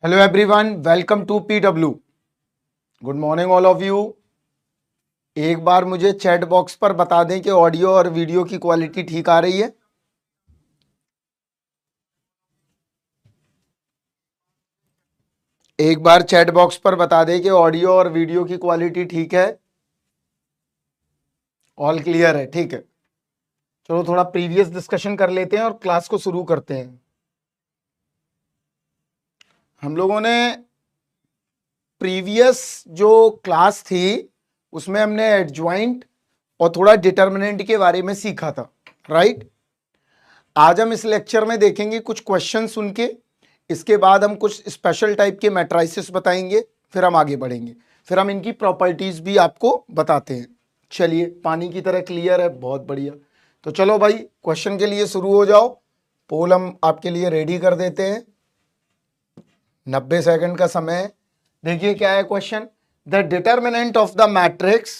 Hello everyone, welcome to PW. Good morning all of you. एक बार मुझे chat box पर बता दें कि ऑडियो और वीडियो की क्वालिटी ठीक आ रही है। एक बार चैट बॉक्स पर बता दें कि ऑडियो और वीडियो की क्वालिटी ठीक है। ऑल क्लियर है? ठीक है, चलो थोड़ा प्रीवियस डिस्कशन कर लेते हैं और क्लास को शुरू करते हैं। हम लोगों ने प्रीवियस जो क्लास थी उसमें हमने एडजॉइंट और थोड़ा डिटर्मिनेंट के बारे में सीखा था, राइट। आज हम इस लेक्चर में देखेंगे कुछ क्वेश्चन सुन के, इसके बाद हम कुछ स्पेशल टाइप के मैट्रिसेस बताएंगे, फिर हम आगे बढ़ेंगे, फिर हम इनकी प्रॉपर्टीज भी आपको बताते हैं। चलिए, पानी की तरह क्लियर है, बहुत बढ़िया। तो चलो भाई, क्वेश्चन के लिए शुरू हो जाओ। पोल हम आपके लिए रेडी कर देते हैं। 90 सेकंड का समय है। देखिए क्या है question. The determinant of the matrix.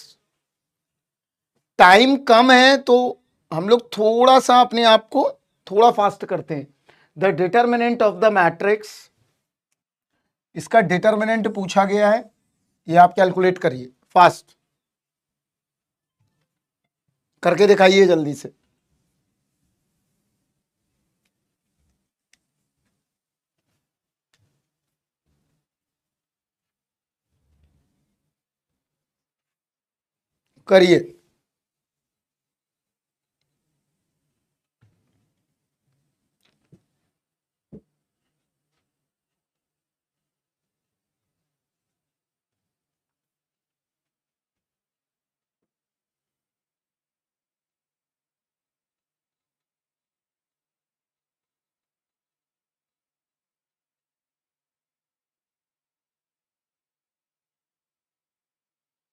Time कम है तो हम लोग थोड़ा सा अपने आप को थोड़ा फास्ट करते हैं। The determinant of the matrix, इसका डिटर्मिनेंट पूछा गया है, ये आप कैलकुलेट करिए, फास्ट करके दिखाइए जल्दी से। करिए।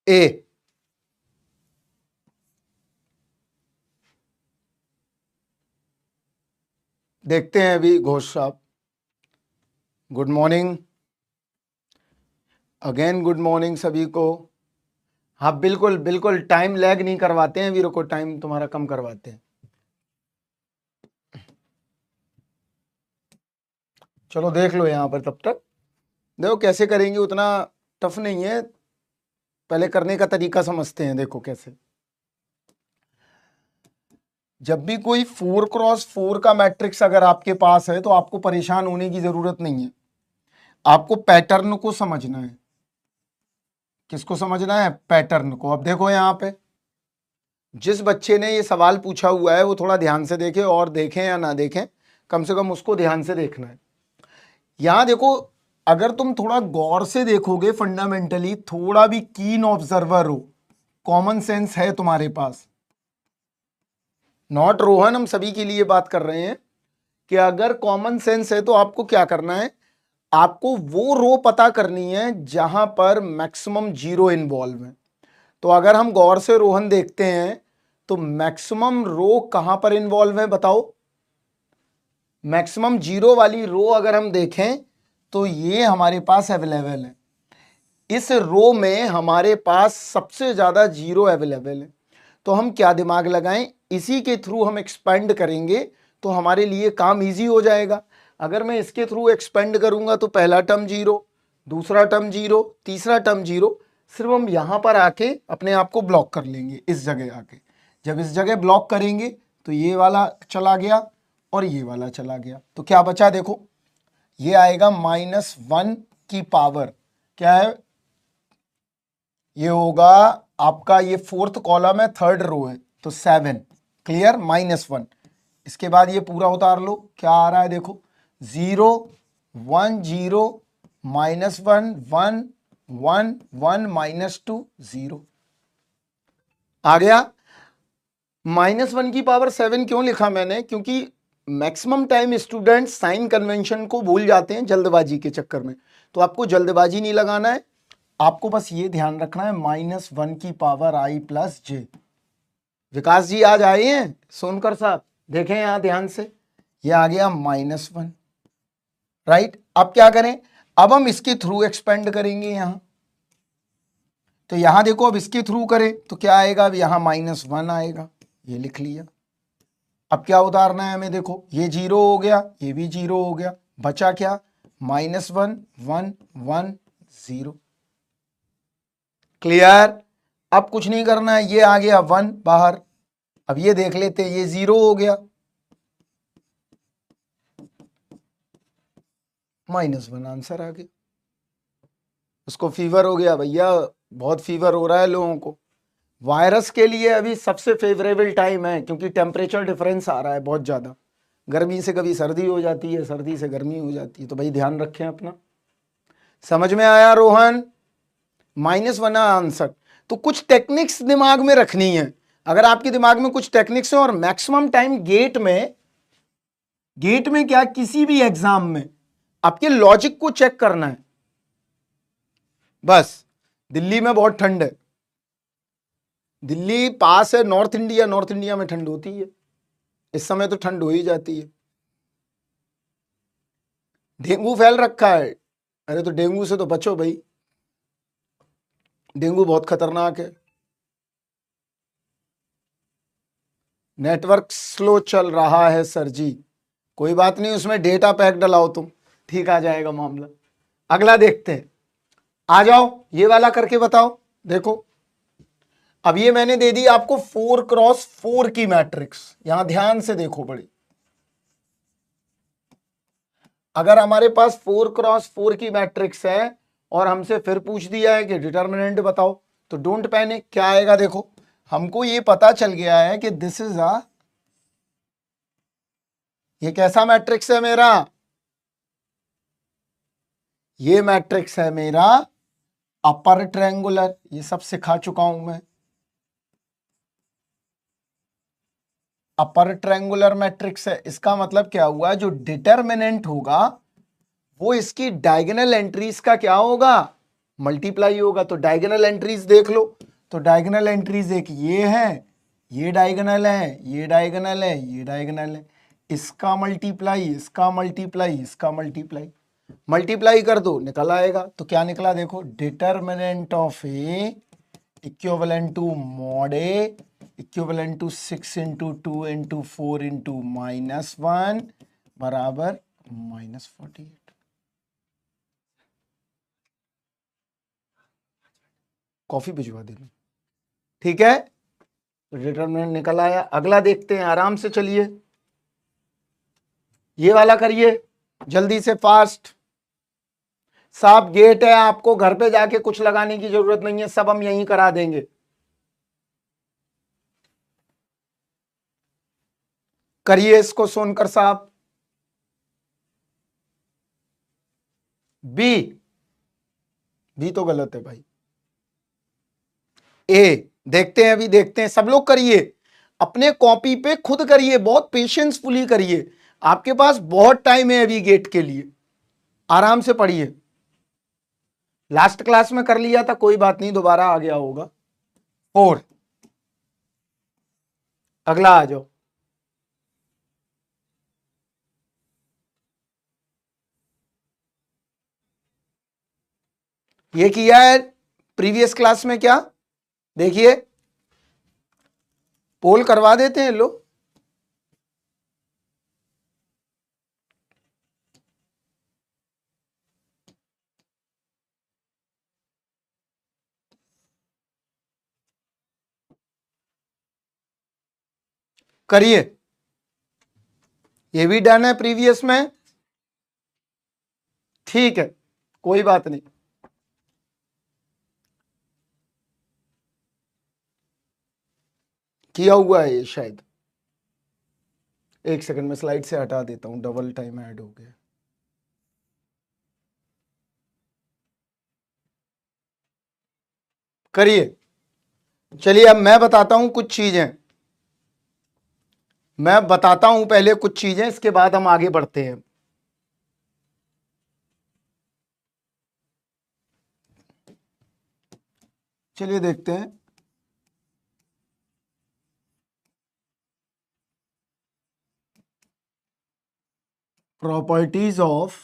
ए, देखते हैं अभी। घोष साहब, good morning. Again good morning सभी को। हाँ बिल्कुल बिल्कुल, टाइम लैग नहीं करवाते हैं वीरो को, टाइम तुम्हारा कम करवाते हैं। चलो देख लो यहां पर, तब तक देखो कैसे करेंगे, उतना टफ नहीं है, पहले करने का तरीका समझते हैं। देखो कैसे, जब भी कोई 4x4 का मैट्रिक्स अगर आपके पास है तो आपको परेशान होने की जरूरत नहीं है। आपको पैटर्न को समझना है। किसको समझना है? पैटर्न को। अब देखो यहां पे जिस बच्चे ने ये सवाल पूछा हुआ है वो थोड़ा ध्यान से देखे, और देखें या ना देखें, कम से कम उसको ध्यान से देखना है। यहां देखो, अगर तुम थोड़ा गौर से देखोगे, फंडामेंटली थोड़ा भी कीन ऑब्जर्वर हो, कॉमन सेंस है तुम्हारे पास, नॉट रोहन, हम सभी के लिए बात कर रहे हैं, कि अगर कॉमन सेंस है तो आपको क्या करना है, आपको वो रो पता करनी है जहां पर मैक्सिमम जीरो इन्वॉल्व है। तो अगर हम गौर से रोहन देखते हैं तो मैक्सिमम रो कहां पर इन्वॉल्व है बताओ। मैक्सिमम जीरो वाली रो अगर हम देखें तो ये हमारे पास अवेलेबल है। इस रो में हमारे पास सबसे ज्यादा जीरो अवेलेबल है। तो हम क्या दिमाग लगाएं, इसी के थ्रू हम एक्सपेंड करेंगे तो हमारे लिए काम इजी हो जाएगा। अगर मैं इसके थ्रू एक्सपेंड करूंगा तो पहला टर्म जीरो, दूसरा टर्म जीरो, तीसरा टर्म जीरो। सिर्फ हम यहां पर आके अपने आप को ब्लॉक कर लेंगे, इस जगह आके। जब इस जगह ब्लॉक करेंगे तो ये वाला चला गया और ये वाला चला गया, तो क्या बचा देखो, ये आएगा -1 की पावर, क्या है ये होगा आपका, ये फोर्थ कॉलम है, थर्ड रो है, तो 7। क्लियर? -1। इसके बाद ये पूरा उतार लो, क्या आ रहा है देखो, 0 1 0 -1 1 1 1 -2 0 आ गया। -1 की पावर 7 क्यों लिखा मैंने? क्योंकि maximum time student sign convention को भूल जाते हैं जल्दबाजी के चक्कर में, तो आपको जल्दबाजी नहीं लगाना है, आपको बस ये ध्यान रखना है -1 की पावर i प्लस जे। विकास जी आज आए हैं, सोनकर साहब देखें यहां ध्यान से, ये आ गया -1, राइट। अब क्या करें, अब हम इसके थ्रू एक्सपेंड करेंगे यहां, तो यहां देखो, अब इसके थ्रू करें तो क्या आएगा, अब यहां -1 आएगा, ये लिख लिया। अब क्या उतारना है हमें, देखो ये जीरो हो गया, ये भी जीरो हो गया, बचा क्या, -1 1 1 0। क्लियर? अब कुछ नहीं करना है, ये आ गया 1 बाहर। अब ये देख लेते हैं, ये 0 हो गया, -1 आंसर आ गया। उसको फीवर हो गया भैया, बहुत फीवर हो रहा है लोगों को। वायरस के लिए अभी सबसे फेवरेबल टाइम है, क्योंकि टेम्परेचर डिफरेंस आ रहा है बहुत ज़्यादा। गर्मी से कभी सर्दी हो जाती है, सर्दी से गर्मी हो जाती है, तो भाई ध्यान रखें अपना। समझ में आया रोहन? -1 आंसर। तो कुछ टेक्निक्स दिमाग में रखनी है। अगर आपके दिमाग में कुछ टेक्निक्स है, और मैक्सिमम टाइम गेट में क्या, किसी भी एग्जाम में आपके लॉजिक को चेक करना है बस। दिल्ली में बहुत ठंड है, दिल्ली पास है नॉर्थ इंडिया, नॉर्थ इंडिया में ठंड होती है, इस समय तो ठंड हो ही जाती है। डेंगू फैल रखा है, अरे तो डेंगू से तो बचो भाई, डेंगू बहुत खतरनाक है। नेटवर्क स्लो चल रहा है सर जी, कोई बात नहीं, उसमें डेटा पैक डलाओ तुम, ठीक आ जाएगा मामला। अगला देखते हैं, आ जाओ, ये वाला करके बताओ। देखो अब ये मैंने दे दी आपको 4x4 की मैट्रिक्स, यहां ध्यान से देखो बड़ी। अगर हमारे पास 4x4 की मैट्रिक्स है और हमसे फिर पूछ दिया है कि डिटर्मिनेंट बताओ, तो डोंट पैनिक, क्या आएगा देखो। हमको ये पता चल गया है कि दिस इज ये कैसा मैट्रिक्स है मेरा, ये मैट्रिक्स है मेरा अपर ट्रायंगुलर, ये सब सिखा चुका हूं मैं। अपर ट्रायंगुलर मैट्रिक्स है, इसका मतलब क्या हुआ, जो डिटर्मिनेंट होगा वो इसकी डायगोनल एंट्रीज का क्या होगा, मल्टीप्लाई होगा। तो डायगोनल एंट्रीज देख लो, तो डायगोनल एंट्रीज एक ये है, ये डायगोनल है, ये डायगोनल है, ये डायगोनल है, इसका मल्टीप्लाई, इसका मल्टीप्लाई, इसका मल्टीप्लाई, मल्टीप्लाई कर दो निकल आएगा। तो क्या निकला देखो, determinant of A equivalent to mod A equivalent to 6 into 2 into 4 into -1 बराबर -48। कॉफी भिजवा देना, ठीक है। तो डिटर्मिनेंट निकल आया। अगला देखते हैं, आराम से चलिए, ये वाला करिए जल्दी से, फास्ट। साफ गेट है, आपको घर पे जाके कुछ लगाने की जरूरत नहीं है, सब हम यहीं करा देंगे। करिए इसको सोनकर साहब। बी, बी तो गलत है भाई, ए देखते हैं, अभी देखते हैं, सब लोग करिए, अपने कॉपी पे खुद करिए, बहुत पेशेंसफुली करिए, आपके पास बहुत टाइम है अभी गेट के लिए, आराम से पढ़िए। लास्ट क्लास में कर लिया था, कोई बात नहीं, दोबारा आ गया होगा। 4, अगला आ जाओ। ये किया है प्रीवियस क्लास में क्या, देखिए पोल करवा देते हैं लो। करिए, ये भी डन है प्रीवियस में, ठीक है, कोई बात नहीं। किया हुआ है ये शायद, एक सेकंड में स्लाइड से हटा देता हूं, डबल टाइम ऐड हो गया। करिए, चलिए अब मैं बताता हूं कुछ चीजें, मैं बताता हूं पहले कुछ चीजें, इसके बाद हम आगे बढ़ते हैं। चलिए देखते हैं, प्रॉपर्टीज ऑफ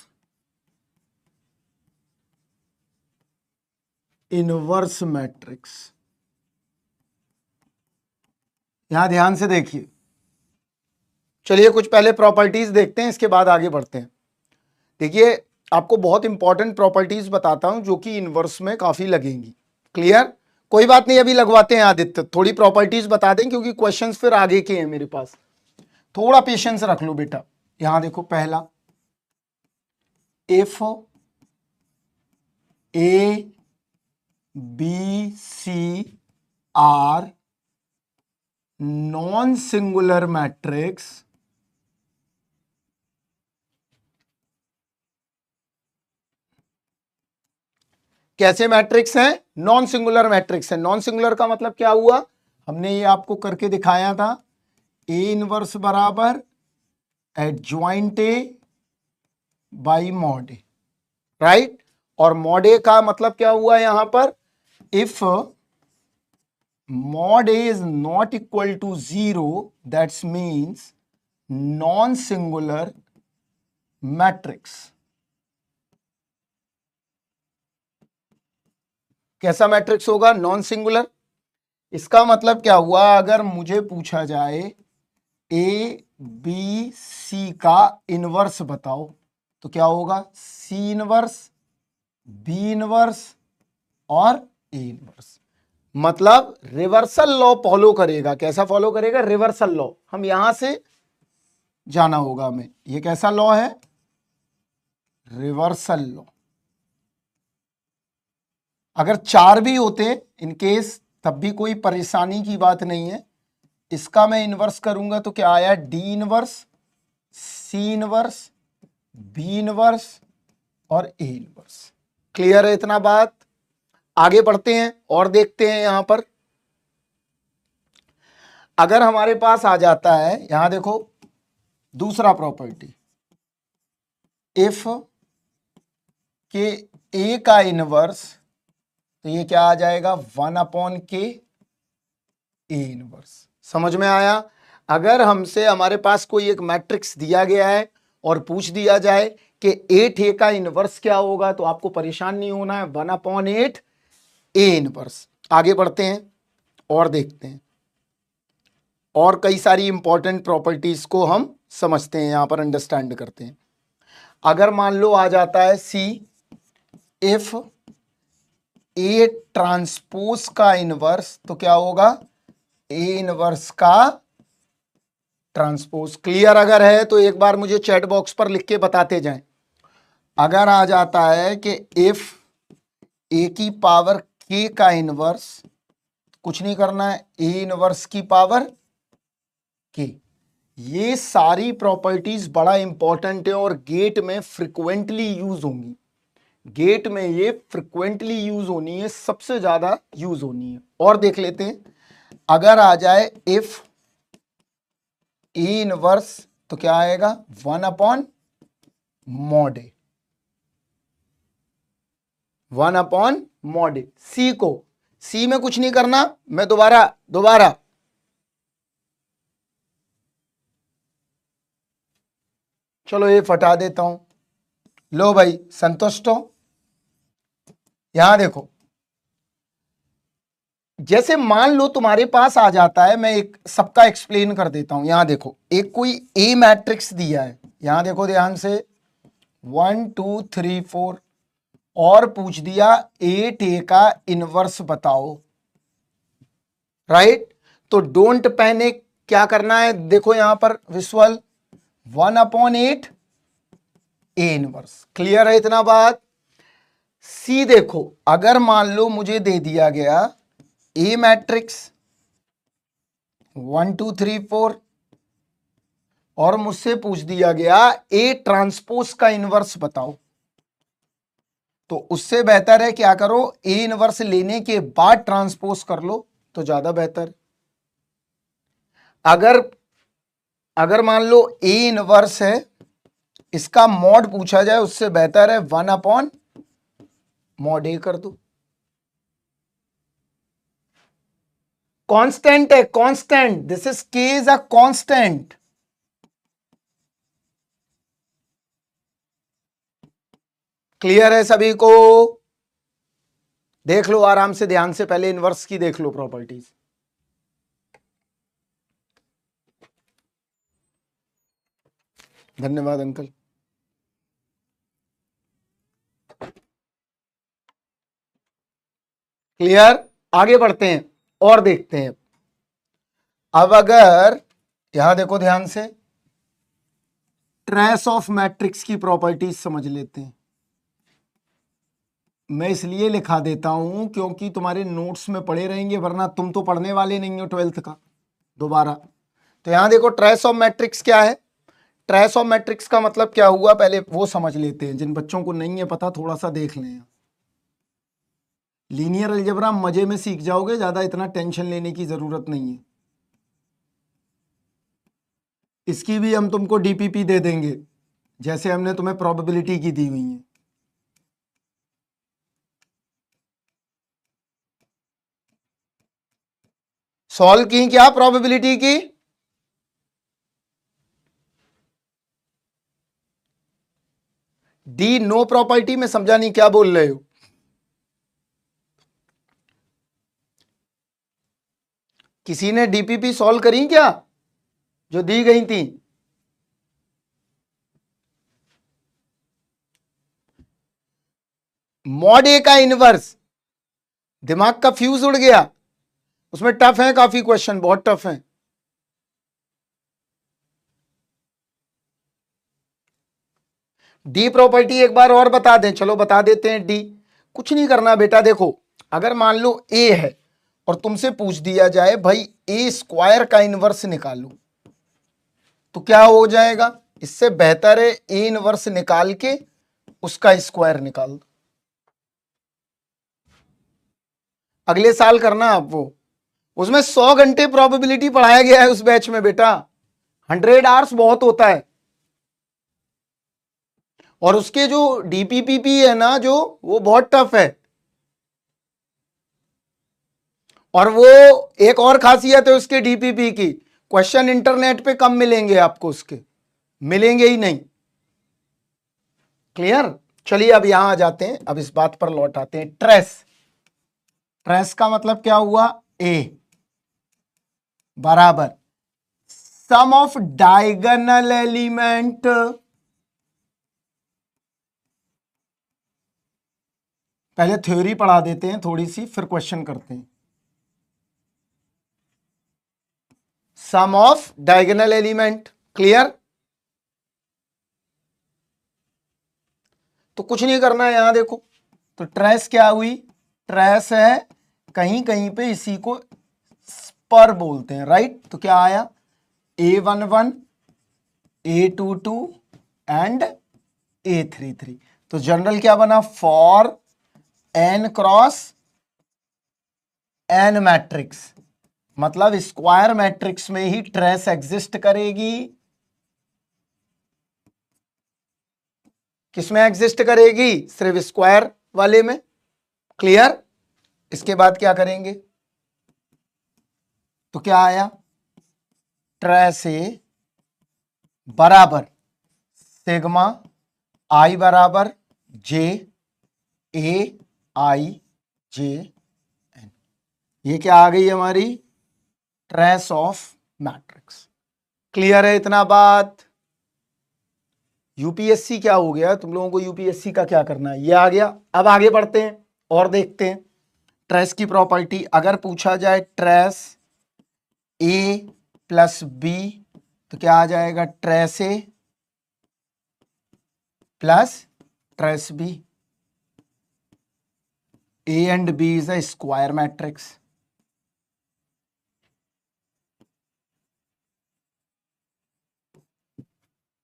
इनवर्स मैट्रिक्स। यहां ध्यान से देखिए, चलिए कुछ पहले प्रॉपर्टीज देखते हैं, इसके बाद आगे बढ़ते हैं। देखिए आपको बहुत इंपॉर्टेंट प्रॉपर्टीज बताता हूं जो कि इनवर्स में काफी लगेंगी। क्लियर? कोई बात नहीं, अभी लगवाते हैं आदित्य, थोड़ी प्रॉपर्टीज बता दें क्योंकि क्वेश्चंस फिर आगे के हैं मेरे पास। थोड़ा पेशेंस रख लो बेटा। यहां देखो, पहला, if A B C are non singular matrix, कैसे मैट्रिक्स हैं? नॉन सिंगुलर मैट्रिक्स है। नॉन सिंगुलर का मतलब क्या हुआ? हमने ये आपको करके दिखाया था, ए इनवर्स बराबर adjoint A by mod A, right. और मॉड ए का मतलब क्या हुआ यहां पर? If mod a is not equal to 0, that means non-singular matrix। कैसा मैट्रिक्स होगा? Non singular. इसका मतलब क्या हुआ? अगर मुझे पूछा जाए ए बी सी का इनवर्स बताओ, तो क्या होगा? सी इनवर्स, बी इनवर्स और ए इनवर्स। मतलब रिवर्सल लॉ फॉलो करेगा। कैसा फॉलो करेगा? Reversal law. हम यहां से जाना होगा हमें। ये कैसा लॉ है? Reversal law. अगर चार भी होते इन केस तब भी कोई परेशानी की बात नहीं है। इसका मैं इनवर्स करूंगा तो क्या आया? D inverse, C inverse, B inverse और ए इनवर्स। क्लियर है इतना बात? आगे बढ़ते हैं और देखते हैं। यहां पर अगर हमारे पास आ जाता है, यहां देखो, दूसरा प्रॉपर्टी, इफ के ए का इनवर्स, तो ये क्या आ जाएगा? 1 के ए इनवर्स। समझ में आया? अगर हमसे हमारे पास कोई एक मैट्रिक्स दिया गया है और पूछ दिया जाए कि 8 ए का इनवर्स क्या होगा, तो आपको परेशान नहीं होना है। 1/8 ए इनवर्स। आगे बढ़ते हैं और देखते हैं, और कई सारी इंपॉर्टेंट प्रॉपर्टीज को हम समझते हैं, यहां पर अंडरस्टैंड करते हैं। अगर मान लो आ जाता है सी, इफ ए ट्रांसपोज का इनवर्स, तो क्या होगा? ए इनवर्स का ट्रांसपोज। क्लियर अगर है तो एक बार मुझे चैट बॉक्स पर लिख के बताते जाएं। अगर आ जाता है कि इफ ए की पावर के का इनवर्स, कुछ नहीं करना है, ए इनवर्स की पावर के। ये सारी प्रॉपर्टीज बड़ा इंपॉर्टेंट है और गेट में फ्रिक्वेंटली यूज होंगी। गेट में ये फ्रिक्वेंटली यूज होनी है, सबसे ज्यादा यूज होनी है। और देख लेते हैं, अगर आ जाए इफ ए इनवर्स, तो क्या आएगा? 1/mod ए। 1/mod ए। सी को, सी में कुछ नहीं करना, मैं दोबारा दोबारा चलो ये फटा देता हूं। लो भाई, संतुष्ट हो? यहां देखो, जैसे मान लो तुम्हारे पास आ जाता है, मैं एक सबका एक्सप्लेन कर देता हूं। यहां देखो, एक कोई ए मैट्रिक्स दिया है, यहां देखो ध्यान से, 1 2 3 4, और पूछ दिया 8 ए का इनवर्स बताओ, राइट। तो डोंट पैनिक, क्या करना है? देखो यहां पर विजुअल, 1/8 ए इनवर्स। क्लियर है इतना बात? सी देखो, अगर मान लो मुझे दे दिया गया ए मैट्रिक्स 1 2 3 4 और मुझसे पूछ दिया गया ए ट्रांसपोज का इनवर्स बताओ, तो उससे बेहतर है क्या करो? ए इनवर्स लेने के बाद ट्रांसपोज कर लो तो ज्यादा बेहतर। अगर अगर मान लो ए इनवर्स है, इसका मॉड पूछा जाए, उससे बेहतर है 1/mod ए कर दो। कांस्टेंट है, कांस्टेंट, दिस इज के इज अ कांस्टेंट। क्लियर है सभी को? देख लो आराम से, ध्यान से, पहले इनवर्स की देख लो प्रॉपर्टीज। धन्यवाद अंकल। क्लियर? आगे बढ़ते हैं और देखते हैं। अब अगर यहां देखो ध्यान से, ट्रेस ऑफ मैट्रिक्स की प्रॉपर्टीज समझ लेते हैं। मैं इसलिए लिखा देता हूं क्योंकि तुम्हारे नोट्स में पढ़े रहेंगे, वरना तुम तो पढ़ने वाले नहीं हो 12th का दोबारा। तो यहां देखो ट्रेस ऑफ मैट्रिक्स क्या है। ट्रेस ऑफ मैट्रिक्स का मतलब क्या हुआ, पहले वो समझ लेते हैं। जिन बच्चों को नहीं है पता, थोड़ा सा देख लें। लीनियर अलजेब्रा मजे में सीख जाओगे, ज्यादा इतना टेंशन लेने की जरूरत नहीं है। इसकी भी हम तुमको डीपीपी दे देंगे, जैसे हमने तुम्हें प्रोबेबिलिटी की दी हुई है। सॉल्व की क्या प्रोबेबिलिटी की? डी नो प्रॉपर्टी में समझा नहीं, क्या बोल रहे हो? किसी ने डीपीपी सॉल्व करी क्या, जो दी गई थी? मॉड ए का इनवर्स, दिमाग का फ्यूज उड़ गया। उसमें टफ है काफी क्वेश्चन, बहुत टफ है। डी प्रॉपर्टी एक बार और बता दें, चलो बता देते हैं। डी कुछ नहीं करना बेटा, देखो अगर मान लो ए है और तुमसे पूछ दिया जाए भाई ए स्क्वायर का इनवर्स निकालो, तो क्या हो जाएगा? इससे बेहतर है ए इनवर्स निकाल के उसका स्क्वायर निकाल दो। अगले साल करना आप वो, उसमें 100 घंटे प्रोबेबिलिटी पढ़ाया गया है उस बैच में बेटा। 100 आवर्स बहुत होता है। और उसके जो डीपीपीपी है ना, जो वो बहुत टफ है। और वो एक और खासियत है उसके डीपीपी की, क्वेश्चन इंटरनेट पे कम मिलेंगे आपको, उसके मिलेंगे ही नहीं। क्लियर? चलिए अब यहां आ जाते हैं, अब इस बात पर लौट आते हैं। ट्रेस, ट्रेस का मतलब क्या हुआ? ए बराबर सम ऑफ डायगोनल एलिमेंट, पहले थ्योरी पढ़ा देते हैं थोड़ी सी, फिर क्वेश्चन करते हैं। सम ऑफ डायगोनल एलिमेंट, क्लियर? तो कुछ नहीं करना है, यहां देखो तो ट्रेस क्या हुई? ट्रेस है कहीं कहीं पे इसी को स्पर बोलते हैं, राइट? तो क्या आया? A11, A22 and A33। तो जनरल क्या बना? For n cross n matrix, मतलब स्क्वायर मैट्रिक्स में ही ट्रेस एग्जिस्ट करेगी। किसमें एग्जिस्ट करेगी? सिर्फ स्क्वायर वाले में। क्लियर? इसके बाद क्या करेंगे? तो क्या आया? ट्रेस ए बराबर सिग्मा आई बराबर जे ए आई जे एन। ये क्या आ गई हमारी? Trace of matrix. क्लियर है इतना बात? यूपीएससी क्या हो गया तुम लोगों को? यूपीएससी का क्या करना है, ये आ गया। अब आगे बढ़ते हैं और देखते हैं ट्रेस की प्रॉपर्टी। अगर पूछा जाए ट्रेस ए प्लस बी, तो क्या आ जाएगा? Trace A plus trace B. A and B is a square matrix.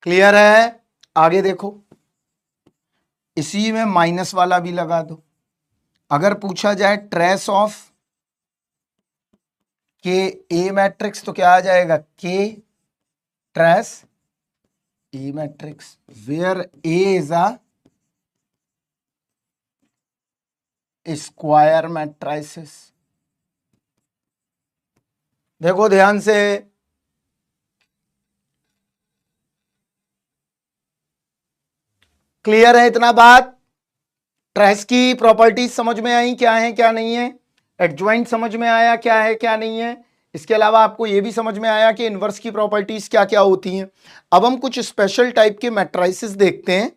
Clear है? आगे देखो, इसी में माइनस वाला भी लगा दो। अगर पूछा जाए ट्रेस ऑफ के ए मैट्रिक्स, तो क्या आ जाएगा? K trace A matrix, where A is a square matrices. देखो ध्यान से, क्लियर है इतना बात? ट्रेस की प्रॉपर्टीज समझ में आई, क्या है क्या नहीं है? एडजॉइंट समझ में आया, क्या है क्या नहीं है? इसके अलावा आपको यह भी समझ में आया कि इनवर्स की प्रॉपर्टीज क्या क्या होती हैं। अब हम कुछ स्पेशल टाइप के मैट्रिसेस देखते हैं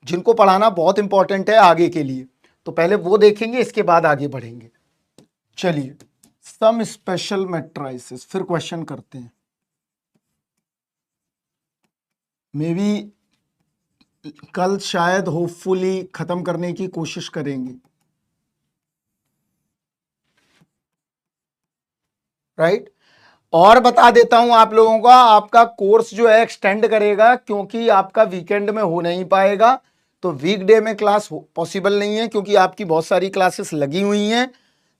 जिनको पढ़ाना बहुत इंपॉर्टेंट है आगे के लिए। तो पहले वो देखेंगे, इसके बाद आगे बढ़ेंगे। चलिए सम स्पेशल मैट्रिसेस फिर क्वेश्चन करते हैं। मे बी कल शायद होपफुली खत्म करने की कोशिश करेंगे, राइट। और बता देता हूं आप लोगों का, आपका कोर्स जो है एक्सटेंड करेगा, क्योंकि आपका वीकेंड में हो नहीं पाएगा, तो वीकडे में क्लास पॉसिबल नहीं है, क्योंकि आपकी बहुत सारी क्लासेस लगी हुई हैं।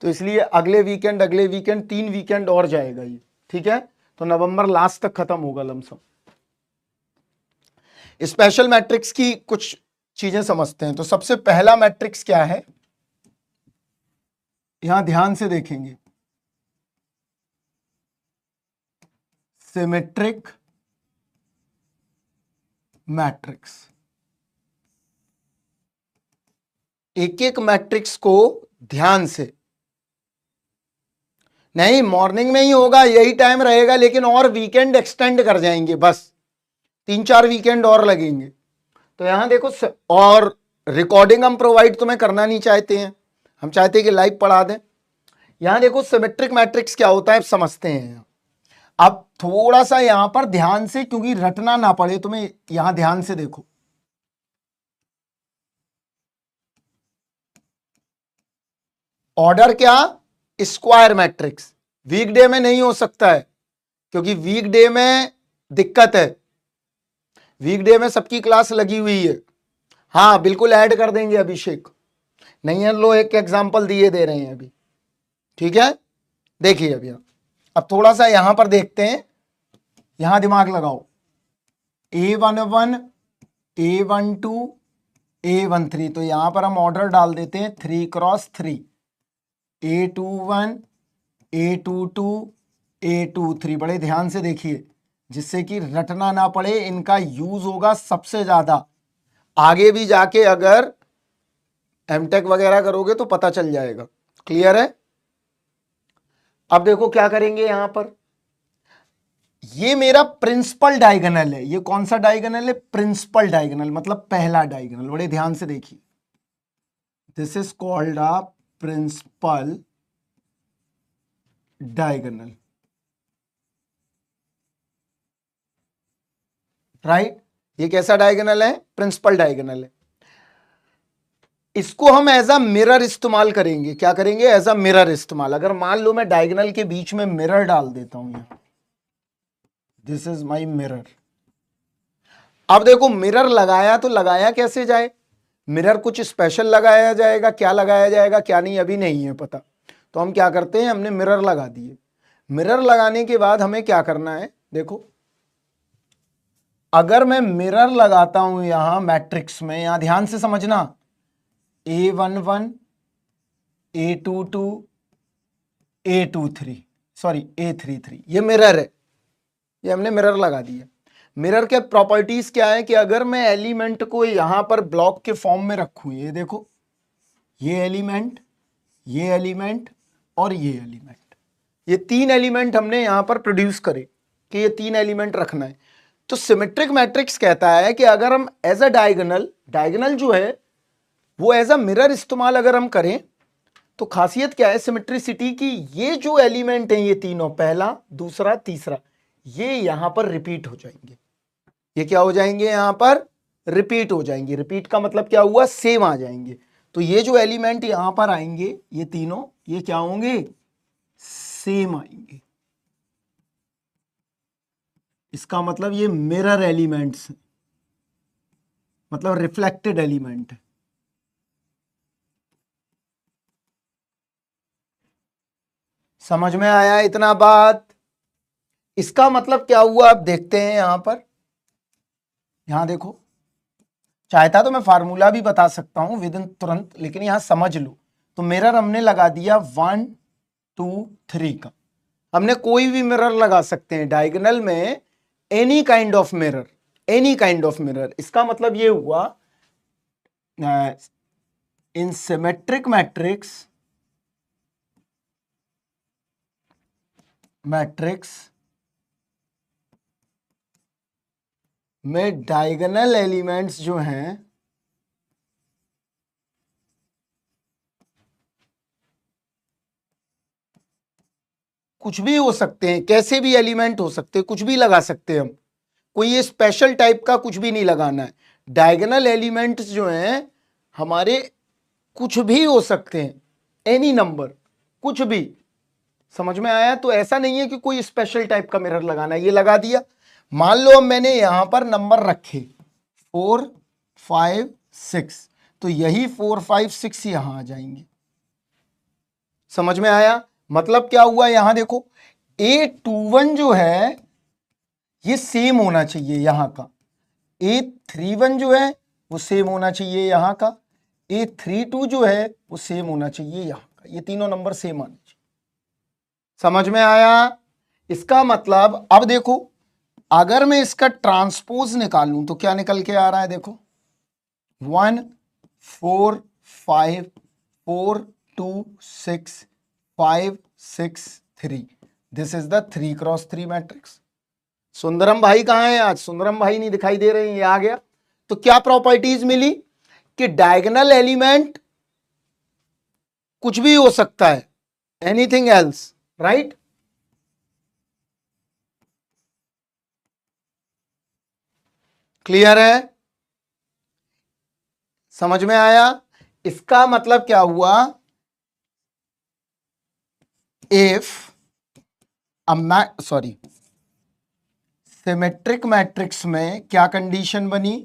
तो इसलिए अगले वीकेंड 3 वीकेंड और जाएगा ये, ठीक है। तो नवंबर लास्ट तक खत्म होगा लमसम। स्पेशल मैट्रिक्स की कुछ चीजें समझते हैं। तो सबसे पहला मैट्रिक्स क्या है, यहां ध्यान से देखेंगे, सिमेट्रिक मैट्रिक्स। एक एक मैट्रिक्स को ध्यान से, नहीं मॉर्निंग में ही होगा, यही टाइम रहेगा, लेकिन और वीकेंड एक्सटेंड कर जाएंगे, बस 3-4 वीकेंड और लगेंगे। तो यहां देखो, और रिकॉर्डिंग हम प्रोवाइड तुम्हें करना नहीं चाहते हैं, हम चाहते हैं कि लाइव पढ़ा दें। यहां देखो सिमेट्रिक मैट्रिक्स क्या होता है समझते हैं। अब थोड़ा सा यहां पर ध्यान से, क्योंकि रटना ना पड़े तुम्हें, यहां ध्यान से देखो। ऑर्डर क्या, स्क्वायर मैट्रिक्स। वीकडे में नहीं हो सकता है, क्योंकि वीकडे में दिक्कत है, वीकडे में सबकी क्लास लगी हुई है। हाँ बिल्कुल ऐड कर देंगे अभिषेक, नहीं है लो एक एग्जांपल दिए दे रहे हैं अभी, ठीक है। देखिए अभी अब थोड़ा सा यहां पर देखते हैं, यहां दिमाग लगाओ। A11, A12, A13, तो यहां पर हम ऑर्डर डाल देते हैं 3x3, A21, A22, A23। बड़े ध्यान से देखिए, जिससे कि रटना ना पड़े, इनका यूज होगा सबसे ज्यादा। आगे भी जाके अगर एमटेक वगैरह करोगे तो पता चल जाएगा, क्लियर है। अब देखो क्या करेंगे यहां पर, ये मेरा प्रिंसिपल डायगोनल है। ये कौन सा डायगोनल है, प्रिंसिपल डायगोनल, मतलब पहला डायगोनल। बड़े ध्यान से देखिए, this is called a principal diagonal, right. ये कैसा डायगोनल है, प्रिंसिपल डायगोनल है। इसको हम एज अ मिरर इस्तेमाल करेंगे। क्या करेंगे, एज अ मिरर इस्तेमाल। अगर मान लो मैं डायगोनल के बीच में मिरर डाल देता हूं, यहां दिस इज माई मिरर। अब देखो मिरर लगाया तो लगाया कैसे जाए, मिरर कुछ स्पेशल लगाया जाएगा, क्या लगाया जाएगा क्या नहीं अभी नहीं है पता। तो हम क्या करते हैं, हमने मिरर लगा दिए। मिरर लगाने के बाद हमें क्या करना है, देखो अगर मैं मिरर लगाता हूं यहां मैट्रिक्स में, यहां ध्यान से समझना, A11, A22, A23, sorry A33, ये मिरर है, ये हमने मिरर लगा दिया। मिरर के प्रॉपर्टीज क्या है कि अगर मैं एलिमेंट को यहां पर ब्लॉक के फॉर्म में रखूं, ये देखो ये एलिमेंट, ये एलिमेंट और ये एलिमेंट, ये 3 एलिमेंट हमने यहां पर प्रोड्यूस करे कि ये 3 एलिमेंट रखना है। तो सिमेट्रिक मैट्रिक्स कहता है कि अगर हम एज अ डायगोनल, डायगोनल जो है वो एज अ मिरर इस्तेमाल अगर हम करें, तो खासियत क्या है सिमेट्रिसिटी की, ये जो एलिमेंट है ये तीनों, पहला दूसरा तीसरा, ये यहां पर रिपीट हो जाएंगे। ये क्या हो जाएंगे, यहां पर रिपीट हो जाएंगे। रिपीट का मतलब क्या हुआ, सेम आ जाएंगे। तो ये जो एलिमेंट यहां पर आएंगे, ये तीनों, ये क्या होंगे, सेम आएंगे। इसका मतलब ये मिरर एलिमेंट्स, मतलब रिफ्लेक्टेड एलिमेंट है। समझ में आया इतना बात। इसका मतलब क्या हुआ, अब देखते हैं यहां पर। यहां देखो, चाहता तो मैं फार्मूला भी बता सकता हूं विद इन तुरंत, लेकिन यहां समझ लो। तो मिरर हमने लगा दिया 1 2 3 का। हमने कोई भी मिरर लगा सकते हैं डायगोनल में, any kind of mirror, any kind of mirror. इसका मतलब ये हुआ इन सिमेट्रिक मैट्रिक्स में डायगोनल एलिमेंट्स जो हैं कुछ भी हो सकते हैं, कैसे भी एलिमेंट हो सकते हैं, कुछ भी लगा सकते हैं हम, कोई ये स्पेशल टाइप का कुछ भी नहीं लगाना है। डायगोनल एलिमेंट्स जो हैं हमारे कुछ भी हो सकते हैं, एनी नंबर, कुछ भी। समझ में आया? तो ऐसा नहीं है कि कोई स्पेशल टाइप का मिरर लगाना है, ये लगा दिया। मान लो अब मैंने यहां पर नंबर रखे 4 5 6, तो यही 4 5 6 यहां आ जाएंगे। समझ में आया? मतलब क्या हुआ, यहां देखो A21 जो है ये सेम होना चाहिए यहां का, A31 जो है वो सेम होना चाहिए यहां का, A32 जो है वो सेम होना चाहिए यहां का, ये तीनों नंबर सेम आने चाहिए। समझ में आया? इसका मतलब अब देखो, अगर मैं इसका ट्रांसपोज निकालूं तो क्या निकल के आ रहा है, देखो 1 4 5 4 2 6 5 6 3, this is the 3x3 matrix. Sundaram भाई कहां है आज? सुंदरम भाई नहीं दिखाई दे रहे हैं, ये आ गया। तो क्या प्रॉपर्टीज मिली कि डायगोनल एलिमेंट कुछ भी हो सकता है, एनीथिंग एल्स, राइट? क्लियर है? समझ में आया? इसका मतलब क्या हुआ, इफ सॉरी सिमेट्रिक मैट्रिक्स में क्या कंडीशन बनी,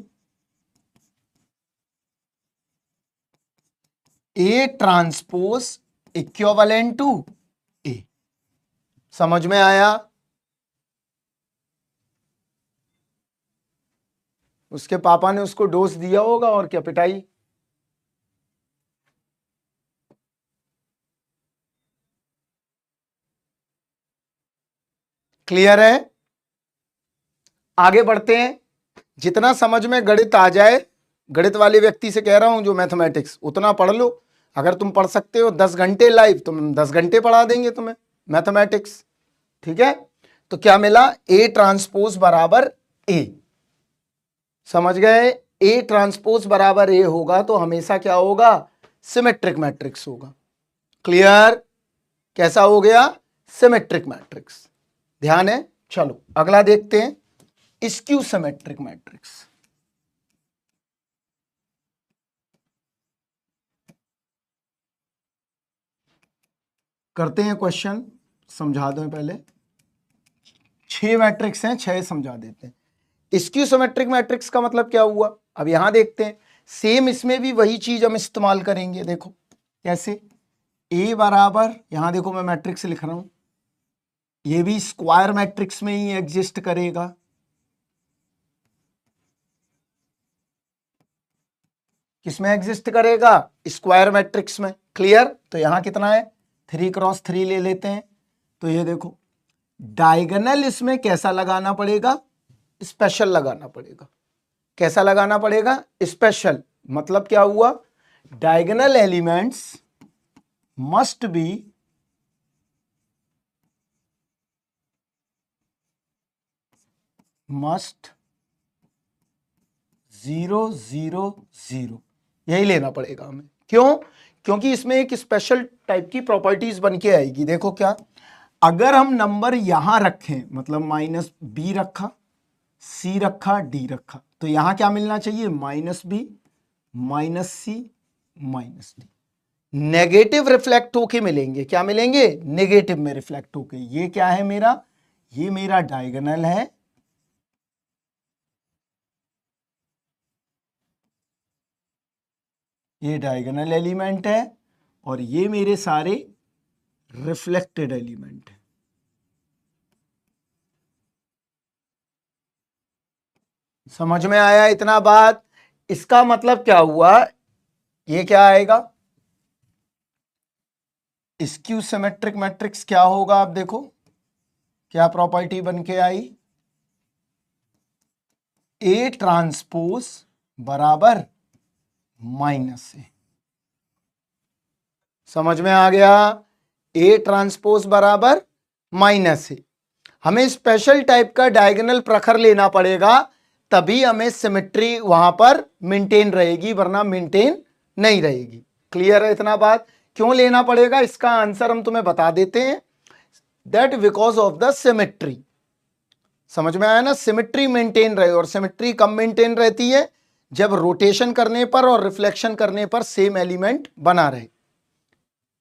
ए ट्रांसपोज इक्विवेलेंट टू ए। समझ में आया? उसके पापा ने उसको डोज दिया होगा और क्या पिटाई। क्लियर है? आगे बढ़ते हैं। जितना समझ में गणित आ जाए, गणित वाले व्यक्ति से कह रहा हूं जो मैथमेटिक्स, उतना पढ़ लो। अगर तुम पढ़ सकते हो 10 घंटे लाइव, तो हम 10 घंटे पढ़ा देंगे तुम्हें मैथमेटिक्स। ठीक है? तो क्या मिला, ए ट्रांसपोज बराबर ए। समझ गए? ए ट्रांसपोज बराबर ए होगा तो हमेशा क्या होगा, सिमेट्रिक मैट्रिक्स होगा। क्लियर? कैसा हो गया, सिमेट्रिक मैट्रिक्स। ध्यान है? चलो अगला देखते हैं, स्क्यू सिमेट्रिक मैट्रिक्स। करते हैं क्वेश्चन, समझा दो पहले। 6 मैट्रिक्स हैं, 6 समझा देते हैं। स्क्यू सिमेट्रिक मैट्रिक्स का मतलब क्या हुआ, अब यहां देखते हैं। सेम इसमें भी वही चीज हम इस्तेमाल करेंगे। देखो कैसे, ए बराबर, यहां देखो मैं मैट्रिक्स लिख रहा हूं, ये भी स्क्वायर मैट्रिक्स में ही एग्जिस्ट करेगा। किसमें एग्जिस्ट करेगा, स्क्वायर मैट्रिक्स में। क्लियर? तो यहां कितना है, 3x3 ले लेते हैं। तो ये देखो डायगोनल इसमें कैसा लगाना पड़ेगा, स्पेशल लगाना पड़ेगा। कैसा लगाना पड़ेगा, स्पेशल। मतलब क्या हुआ, diagonal elements must be must 0 0 0, यही लेना पड़ेगा हमें। क्यों? क्योंकि इसमें एक स्पेशल टाइप की प्रॉपर्टीज बन के आएगी। देखो क्या, अगर हम नंबर यहां रखें, मतलब -b रखा, c रखा, d रखा, तो यहां क्या मिलना चाहिए, -b -c -d। Negative reflect होके मिलेंगे। क्या मिलेंगे, नेगेटिव में रिफ्लेक्ट होके। ये क्या है मेरा, ये मेरा डायगोनल है, ये डायगोनल एलिमेंट है, और ये मेरे सारे रिफ्लेक्टेड एलिमेंट है। समझ में आया इतना बात? इसका मतलब क्या हुआ, ये क्या आएगा, स्क्यू सिमेट्रिक मैट्रिक्स क्या होगा। आप देखो क्या प्रॉपर्टी बन के आई, ए ट्रांसपोज बराबर -ए। समझ में आ गया, ए ट्रांसपोज बराबर -ए। हमें स्पेशल टाइप का डायगोनल प्रखर लेना पड़ेगा, तभी हमें सिमेट्री वहां पर मेंटेन रहेगी, वरना मेंटेन नहीं रहेगी। क्लियर है इतना बात? क्यों लेना पड़ेगा, इसका आंसर हम तुम्हें बता देते हैं। That because of the symmetry. समझ में आया ना, सिमेट्री मेंटेन रहे, और सिमेट्री कब मेंटेन रहती है, जब रोटेशन करने पर और रिफ्लेक्शन करने पर सेम एलिमेंट बना रहे।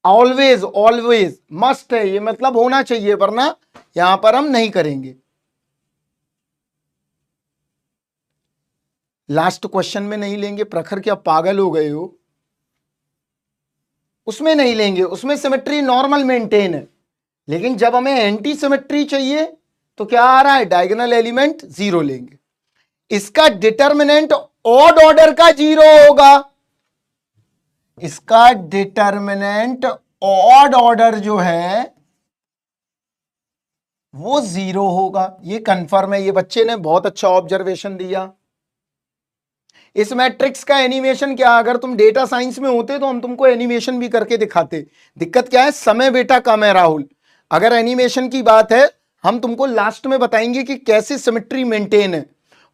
ऑलवेज ऑलवेज मस्ट है ये, मतलब होना चाहिए, वरना यहां पर हम नहीं करेंगे। लास्ट क्वेश्चन में नहीं लेंगे, प्रखर क्या पागल हो गए हो, उसमें नहीं लेंगे, उसमें सिमेट्री नॉर्मल मेंटेन है, लेकिन जब हमें एंटी सिमेट्री चाहिए तो क्या आ रहा है, डायगोनल एलिमेंट 0 लेंगे। इसका डिटर्मिनेंट ऑड ऑर्डर का 0 होगा, इसका डिटर्मिनेंट ऑड ऑर्डर जो है वो 0 होगा, ये कंफर्म है। ये बच्चे ने बहुत अच्छा ऑब्जर्वेशन दिया। इस मैट्रिक्स का एनिमेशन क्या, अगर तुम डेटा साइंस में होते तो हम तुमको एनिमेशन भी करके दिखाते। दिक्कत क्या है, समय बेटा कम है राहुल। अगर एनिमेशन की बात है, हम तुमको लास्ट में बताएंगे कि कैसे सिमेट्री मेंटेन है,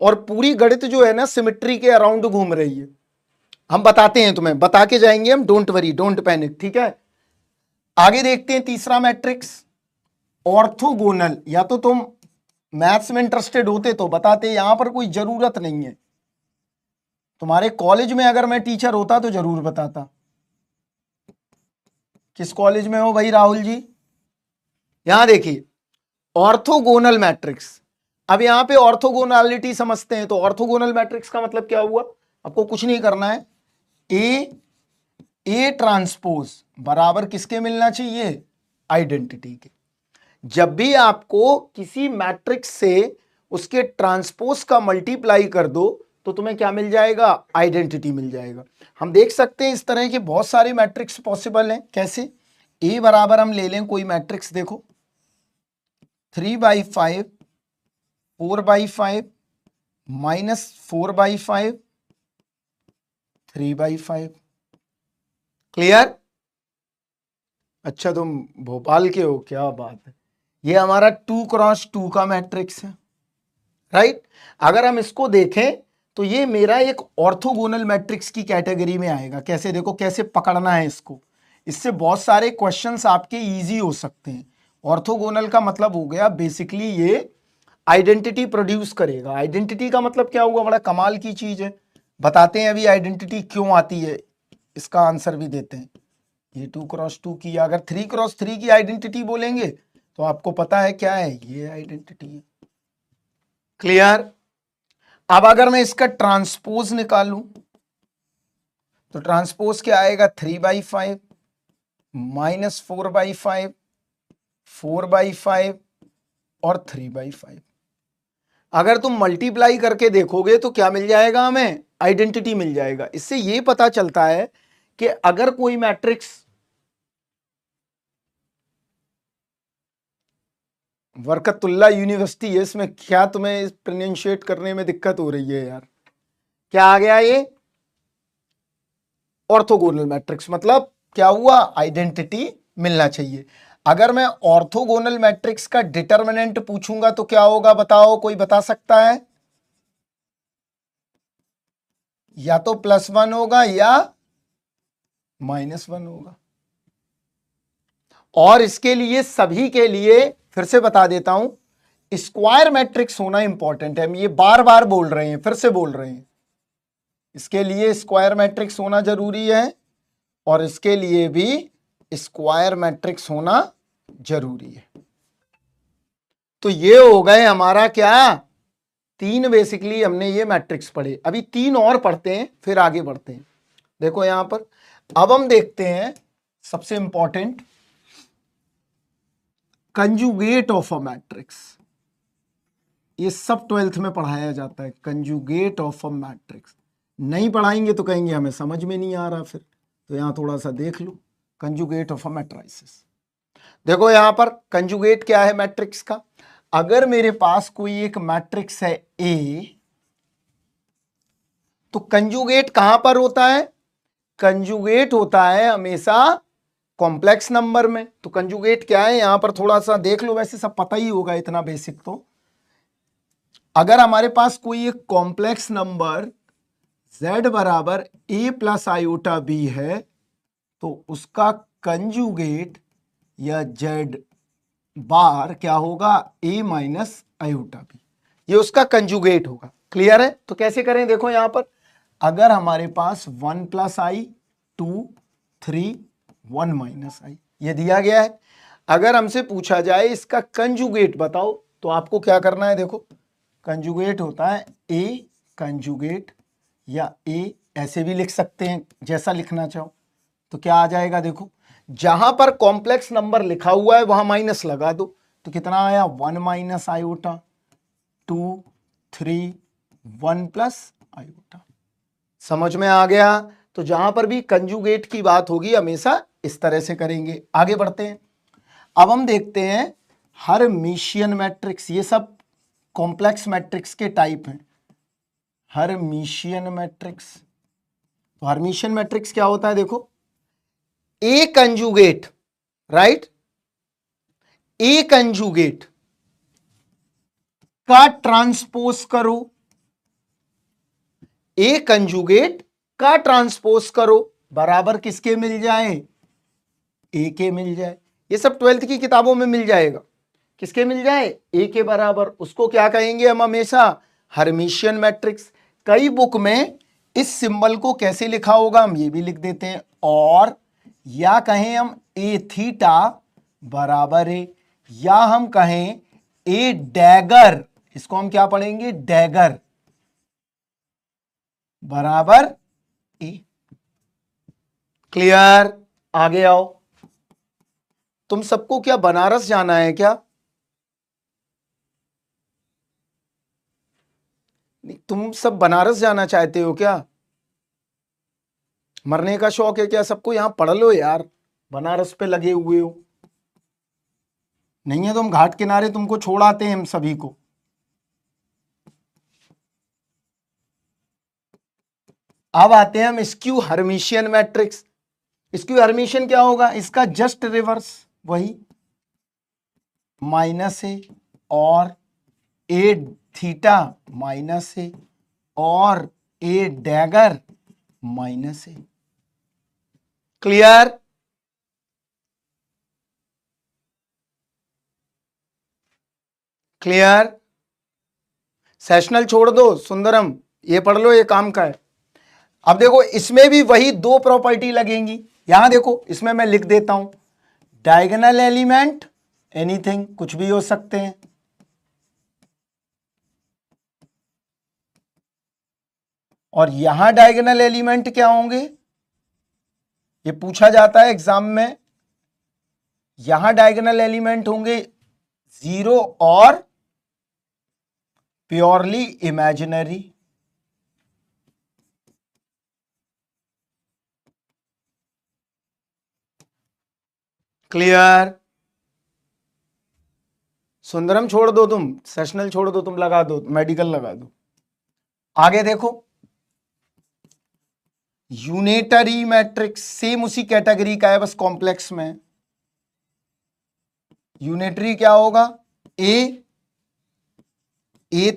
और पूरी गणित जो है ना सिमेट्री के अराउंड घूम रही है। हम बताते हैं, तुम्हें बता के जाएंगे हम, डोंट वरी डोंट पैनिक, ठीक है। आगे देखते हैं तीसरा मैट्रिक्स, ऑर्थोगोनल। या तो तुम मैथ्स में इंटरेस्टेड होते तो बताते, यहां पर कोई जरूरत नहीं है। तुम्हारे कॉलेज में अगर मैं टीचर होता तो जरूर बताता। किस कॉलेज में हो भाई राहुल जी? यहां देखिए ऑर्थोगोनल मैट्रिक्स। अब यहां पे ऑर्थोगोनैलिटी समझते हैं। तो ऑर्थोगोनल मैट्रिक्स का मतलब क्या हुआ, आपको कुछ नहीं करना है, ए ट्रांसपोज बराबर किसके मिलना चाहिए, आइडेंटिटी के। जब भी आपको किसी मैट्रिक्स से उसके ट्रांसपोज का मल्टीप्लाई कर दो तो तुम्हें क्या मिल जाएगा, आइडेंटिटी मिल जाएगा। हम देख सकते हैं इस तरह के बहुत सारे मैट्रिक्स पॉसिबल हैं। कैसे, ए बराबर हम ले लें कोई मैट्रिक्स, देखो 3/5, 4/5, -4/5, 3/5। क्लियर? अच्छा तुम भोपाल के हो, क्या बात है। ये हमारा 2x2 का मैट्रिक्स है, राइट। अगर हम इसको देखें तो ये मेरा एक ऑर्थोगोनल मैट्रिक्स की कैटेगरी में आएगा। कैसे, देखो कैसे पकड़ना है इसको, इससे बहुत सारे क्वेश्चंस आपके इजी हो सकते हैं। ऑर्थोगोनल का मतलब हो गया बेसिकली ये आइडेंटिटी प्रोड्यूस करेगा। आइडेंटिटी का मतलब क्या हुआ, बड़ा कमाल की चीज है, बताते हैं अभी आइडेंटिटी क्यों आती है, इसका आंसर भी देते हैं। ये 2x2 की, अगर 3x3 की आइडेंटिटी बोलेंगे तो आपको पता है क्या है, ये आइडेंटिटी है। क्लियर? अब अगर मैं इसका ट्रांसपोज निकालूं तो ट्रांसपोज क्या आएगा, 3/5, -4/5, 4/5 और 3/5। अगर तुम मल्टीप्लाई करके देखोगे तो क्या मिल जाएगा, हमें आइडेंटिटी मिल जाएगा। इससे यह पता चलता है कि अगर कोई मैट्रिक्स, बरकतुल्ला यूनिवर्सिटी है, इसमें क्या तुम्हें प्रोनाउंशिएट करने में दिक्कत हो रही है यार, क्या आ गया ये ऑर्थोगोनल मैट्रिक्स, मतलब क्या हुआ, आइडेंटिटी मिलना चाहिए। अगर मैं ऑर्थोगोनल मैट्रिक्स का डिटर्मिनेंट पूछूंगा तो क्या होगा, बताओ, कोई बता सकता है? या तो +1 होगा या -1 होगा। और इसके लिए, सभी के लिए फिर से बता देता हूं, स्क्वायर मैट्रिक्स होना इंपॉर्टेंट है। हम ये बार बार बोल रहे हैं, फिर से बोल रहे हैं, इसके लिए स्क्वायर मैट्रिक्स होना जरूरी है, और इसके लिए भी स्क्वायर मैट्रिक्स होना जरूरी है। तो ये हो गए हमारा क्या, 3 बेसिकली हमने ये मैट्रिक्स पढ़े। अभी 3 और पढ़ते हैं फिर आगे बढ़ते हैं। देखो यहां पर अब हम देखते हैं सबसे important, conjugate of a matrix. ये सब 12th में पढ़ाया जाता है, कंजुगेट ऑफ अ मैट्रिक्स। नहीं पढ़ाएंगे तो कहेंगे हमें समझ में नहीं आ रहा, फिर तो यहां थोड़ा सा देख लो, कंजुगेट ऑफ अ मैट्रिसेस। देखो यहां पर कंजुगेट क्या है मैट्रिक्स का, अगर मेरे पास कोई एक मैट्रिक्स है ए, तो कंजुगेट कहां पर होता है, कंजुगेट होता है हमेशा कॉम्प्लेक्स नंबर में। तो कंजुगेट क्या है, यहां पर थोड़ा सा देख लो, वैसे सब पता ही होगा इतना बेसिक तो। अगर हमारे पास कोई एक कॉम्प्लेक्स नंबर z बराबर a + i b है तो उसका कंजुगेट या z बार क्या होगा, a माइनस आयोटा b, ये उसका कंजुगेट होगा। क्लियर है? तो कैसे करें, देखो यहां पर अगर हमारे पास 1 प्लस आई, 2, 3, 1 माइनस आई, ये दिया गया है। अगर हमसे पूछा जाए इसका कंजुगेट बताओ, तो आपको क्या करना है, देखो कंजुगेट होता है a कंजुगेट, या a ऐसे भी लिख सकते हैं जैसा लिखना चाहो। तो क्या आ जाएगा, देखो जहां पर कॉम्प्लेक्स नंबर लिखा हुआ है वहां माइनस लगा दो, तो कितना आया, 1 माइनस आयोटा, 2, 3, 1 प्लस आयोटा। समझ में आ गया? तो जहां पर भी कंजुगेट की बात होगी हमेशा इस तरह से करेंगे। आगे बढ़ते हैं। अब हम देखते हैं हर्मिशियन मैट्रिक्स, ये सब कॉम्प्लेक्स मैट्रिक्स के टाइप हैं। हर्मिशियन मैट्रिक्स, तो हर्मिशियन मैट्रिक्स क्या होता है, देखो ए कंजुगेट, राइट, ए कंजुगेट का ट्रांसपोज करो, ए कंजुगेट का ट्रांसपोज करो बराबर किसके मिल जाए, ए के मिल जाए। ये सब 12th की किताबों में मिल जाएगा, किसके मिल जाए, ए के बराबर। उसको क्या कहेंगे हम हमेशा, हर्मिशियन मैट्रिक्स। कई बुक में इस सिंबल को कैसे लिखा होगा हम ये भी लिख देते हैं, और या कहें हम ए थीटा बराबर है, या हम कहें ए डैगर, इसको हम क्या पढ़ेंगे, डैगर बराबर ए। क्लियर? आगे आओ। तुम सबको क्या बनारस जाना है क्या? तुम सब बनारस जाना चाहते हो क्या? मरने का शौक है क्या सबको? यहां पढ़ लो यार, बनारस पे लगे हुए हो। नहीं है तो हम घाट किनारे तुमको छोड़ आते हैं हम सभी को। अब आते हैं हम skew Hermitian matrix. Skew Hermitian क्या होगा, इसका जस्ट रिवर्स, वही माइनस है और ए थीटा माइनस है और ए डैगर माइनस है। क्लियर? क्लियर? सेशनल छोड़ दो, सुंदरम ये पढ़ लो, ये काम का है। अब देखो इसमें भी वही दो प्रॉपर्टी लगेंगी। यहां देखो इसमें मैं लिख देता हूं, डायगोनल एलिमेंट एनीथिंग, कुछ भी हो सकते हैं, और यहां डायगोनल एलिमेंट क्या होंगे, ये पूछा जाता है एग्जाम में। यहां डायगोनल एलिमेंट होंगे 0 और प्योरली इमेजिनरी। क्लियर? सुंदरम छोड़ दो तुम, सेशनल छोड़ दो तुम, लगा दो मेडिकल लगा दो। आगे देखो यूनिटरी मैट्रिक्स, सेम उसी कैटेगरी का है बस कॉम्प्लेक्स में। यूनिटरी क्या होगा, ए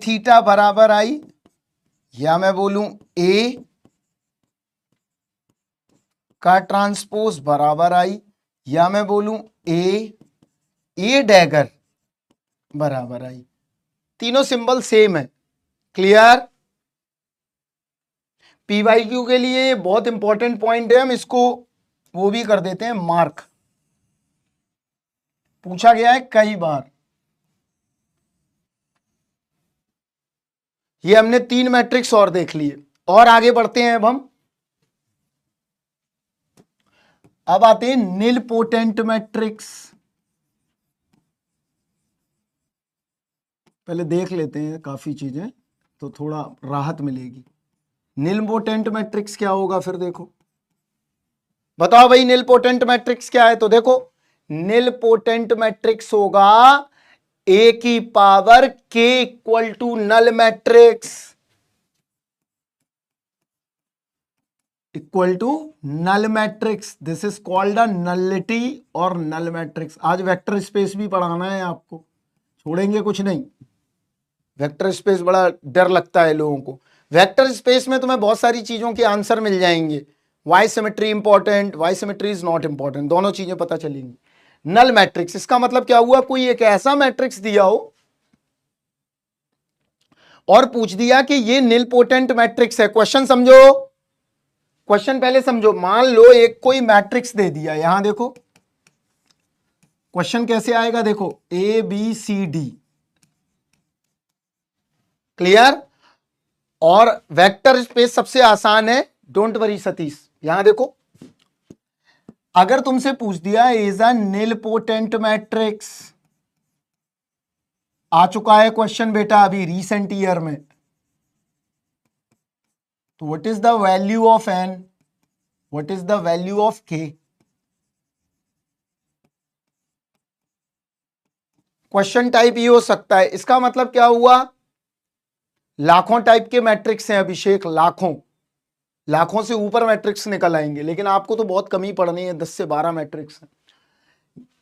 थीटा बराबर आई, या मैं बोलूं ए का ट्रांसपोज बराबर आई, या मैं बोलूं ए डैगर बराबर आई। तीनों सिंबल सेम है। क्लियर? पीवाईक्यू के लिए बहुत इंपॉर्टेंट पॉइंट है, हम इसको वो भी कर देते हैं मार्क, पूछा गया है कई बार। ये हमने 3 मैट्रिक्स और देख लिए, और आगे बढ़ते हैं। अब आते हैं निल पोटेंट मैट्रिक्स। पहले देख लेते हैं काफी चीजें, तो थोड़ा राहत मिलेगी। निल पोटेंट मैट्रिक्स क्या होगा फिर, देखो बताओ भाई निल पोटेंट मैट्रिक्स क्या है। तो देखो निल पोटेंट मैट्रिक्स होगा ए की पावर के equal to null matrix, equal to null matrix. This is called a nullity और नल मैट्रिक्स। आज वेक्टर स्पेस भी पढ़ाना है आपको, छोड़ेंगे कुछ नहीं। वेक्टर स्पेस बड़ा डर लगता है लोगों को। वेक्टर स्पेस में तुम्हें बहुत सारी चीजों के आंसर मिल जाएंगे। Why symmetry important, why symmetry is not important, दोनों चीजें पता चलेंगी। Null matrix. इसका मतलब क्या हुआ, कोई एक ऐसा मैट्रिक्स दिया हो और पूछ दिया कि ये निलपोटेंट मैट्रिक्स है। क्वेश्चन समझो, क्वेश्चन पहले समझो। मान लो एक कोई मैट्रिक्स दे दिया, यहां देखो क्वेश्चन कैसे आएगा, देखो A B C D, clear. और वेक्टर स्पेस सबसे आसान है, डोंट वरी सतीश। यहां देखो अगर तुमसे पूछ दिया इज अ निलपोटेंट मैट्रिक्स, आ चुका है क्वेश्चन बेटा अभी रीसेंट ईयर में, तो what is the value of N, what is the value of K. Question type ये हो सकता है। इसका मतलब क्या हुआ, लाखों टाइप के मैट्रिक्स हैं अभिषेक, लाखों, लाखों से ऊपर मैट्रिक्स निकल आएंगे, लेकिन आपको तो बहुत कम ही पढ़नी है, 10 से 12 मैट्रिक्स है।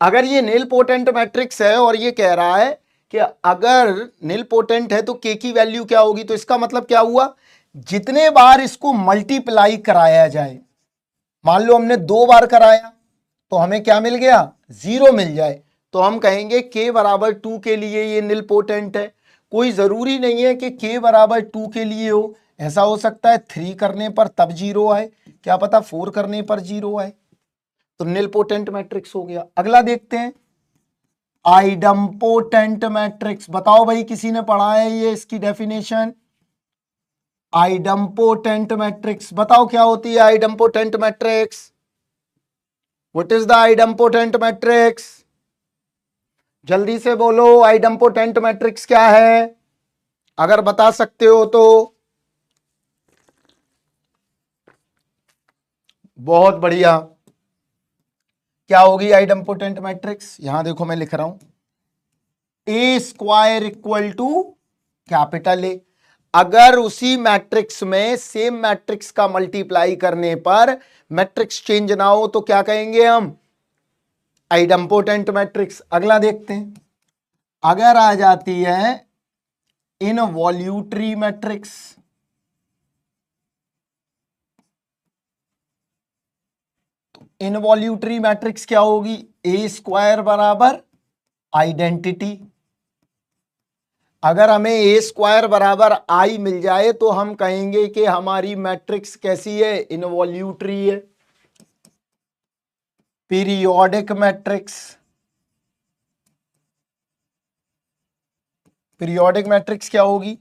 अगर ये नील पोटेंट मैट्रिक्स है और ये कह रहा है कि अगर नील पोटेंट है तो के की वैल्यू क्या होगी, तो इसका मतलब क्या हुआ, जितने बार इसको मल्टीप्लाई कराया जाए, मान लो हमने 2 बार कराया तो हमें क्या मिल गया, 0 मिल जाए, तो हम कहेंगे k बराबर 2 के लिए ये नील पोटेंट है। कोई जरूरी नहीं है कि k बराबर 2 के लिए हो, ऐसा हो सकता है 3 करने पर तब 0 आए, क्या पता 4 करने पर 0 आए, तो निलपोटेंट मैट्रिक्स हो गया। अगला देखते हैं आइडम्पोटेंट मैट्रिक्स। बताओ भाई किसी ने पढ़ा है ये, इसकी डेफिनेशन। आइडम्पोटेंट मैट्रिक्स बताओ क्या होती है idempotent matrix, what is the idempotent matrix, जल्दी से बोलो आइडम्पोटेंट मैट्रिक्स क्या है, अगर बता सकते हो तो। बहुत बढ़िया। क्या होगी आइडम्पोटेंट मैट्रिक्स, यहां देखो मैं लिख रहा हूं A square equal to capital A. अगर उसी मैट्रिक्स में सेम मैट्रिक्स का मल्टीप्लाई करने पर मैट्रिक्स चेंज ना हो तो क्या कहेंगे हम, आइडम्पोटेंट मैट्रिक्स। अगला देखते हैं, अगर आ जाती है इनवॉल्यूटरी मैट्रिक्स, इनवॉल्यूटरी मैट्रिक्स क्या होगी, ए स्क्वायर बराबर आइडेंटिटी। अगर हमें ए स्क्वायर बराबर आई मिल जाए तो हम कहेंगे कि हमारी मैट्रिक्स कैसी है, इनवॉल्यूटरी है। पीरियोडिक मैट्रिक्स, पीरियोडिक मैट्रिक्स क्या होगी,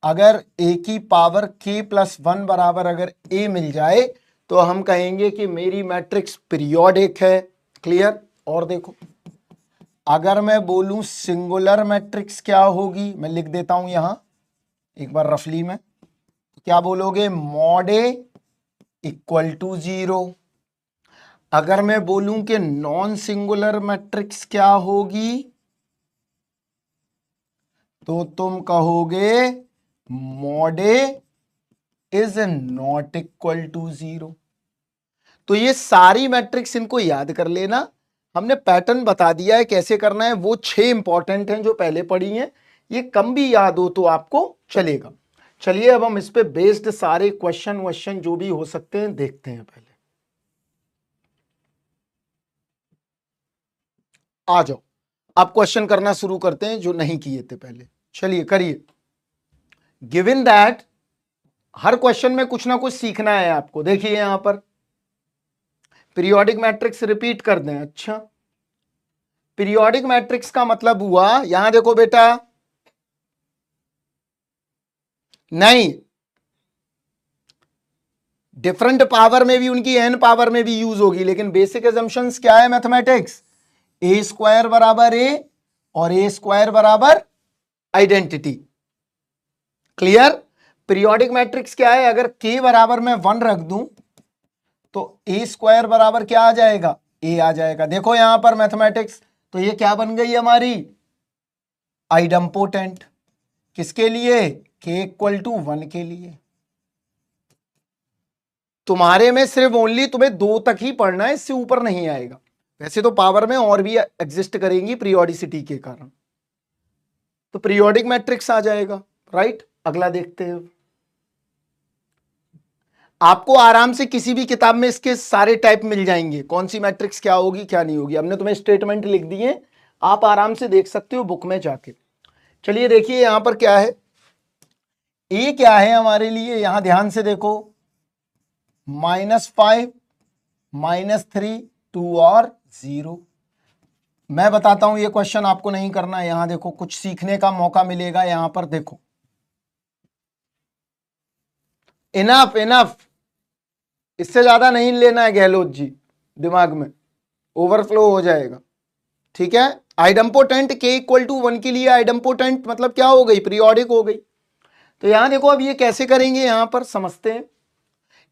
अगर ए की पावर k प्लस 1 बराबर अगर a मिल जाए तो हम कहेंगे कि मेरी मैट्रिक्स पीरियोडिक है, क्लियर। और देखो अगर मैं बोलूं सिंगुलर मैट्रिक्स क्या होगी, मैं लिख देता हूं यहां एक बार रफली में, क्या बोलोगे, मॉड ए इक्वल टू 0। अगर मैं बोलूं कि नॉन सिंगुलर मैट्रिक्स क्या होगी तो तुम कहोगे mod A is not equal to 0। तो ये सारी मैट्रिक्स इनको याद कर लेना, हमने पैटर्न बता दिया है कैसे करना है, वो 6 इंपॉर्टेंट हैं जो पहले पढ़ी हैं, ये कम भी याद हो तो आपको चलेगा। चलिए अब हम इस पे बेस्ड सारे क्वेश्चन जो भी हो सकते हैं देखते हैं। पहले आ जाओ, आप क्वेश्चन करना शुरू करते हैं जो नहीं किए थे पहले, चलिए करिए। गिवन दैट, हर क्वेश्चन में कुछ ना कुछ सीखना है आपको। देखिए यहां पर पीरियोडिक मैट्रिक्स रिपीट कर दें, अच्छा पीरियोडिक मैट्रिक्स का मतलब हुआ, यहां देखो बेटा, नहीं डिफरेंट पावर में भी उनकी एन पावर में भी यूज होगी, लेकिन बेसिक एजम्पशंस क्या है मैथमेटिक्स, ए स्क्वायर बराबर ए और ए स्क्वायर बराबर आइडेंटिटी, क्लियर। पीरियोडिक मैट्रिक्स क्या है, अगर के बराबर मैं 1 रख दूं तो ए स्क्वायर बराबर क्या आ जाएगा, ए आ जाएगा। देखो यहां पर मैथमेटिक्स, तो ये क्या बन गई हमारी आइडम्पोटेंट, किसके लिए, के इक्वल टू 1 के लिए। तुम्हारे में सिर्फ ओनली तुम्हें 2 तक ही पढ़ना है, इससे ऊपर नहीं आएगा। वैसे तो पावर में और भी एग्जिस्ट करेंगी पीरियोडिसिटी के कारण, तो पीरियोडिक मैट्रिक्स आ जाएगा, राइट। अगला देखते हैं, आपको आराम से किसी भी किताब में इसके सारे टाइप मिल जाएंगे, कौन सी मैट्रिक्स क्या होगी क्या नहीं होगी। हमने तुम्हें स्टेटमेंट लिख दिए, आप आराम से देख सकते हो बुक में जाके। चलिए देखिए यहां पर क्या है, ए क्या है हमारे लिए, यहां ध्यान से देखो, -5, -3, 2 और 0। मैं बताता हूं ये क्वेश्चन आपको नहीं करना है, यहां देखो कुछ सीखने का मौका मिलेगा। यहां पर देखो, इनफ इनफ, इससे ज्यादा नहीं लेना है गहलोत जी, दिमाग में ओवरफ्लो हो जाएगा। ठीक है, आइडम्पोटेंट k = 1 के लिए आइडम्पोटेंट मतलब क्या हो गई, पीरियोडिक हो गई। तो यहां देखो अब ये कैसे करेंगे, यहां पर समझते हैं।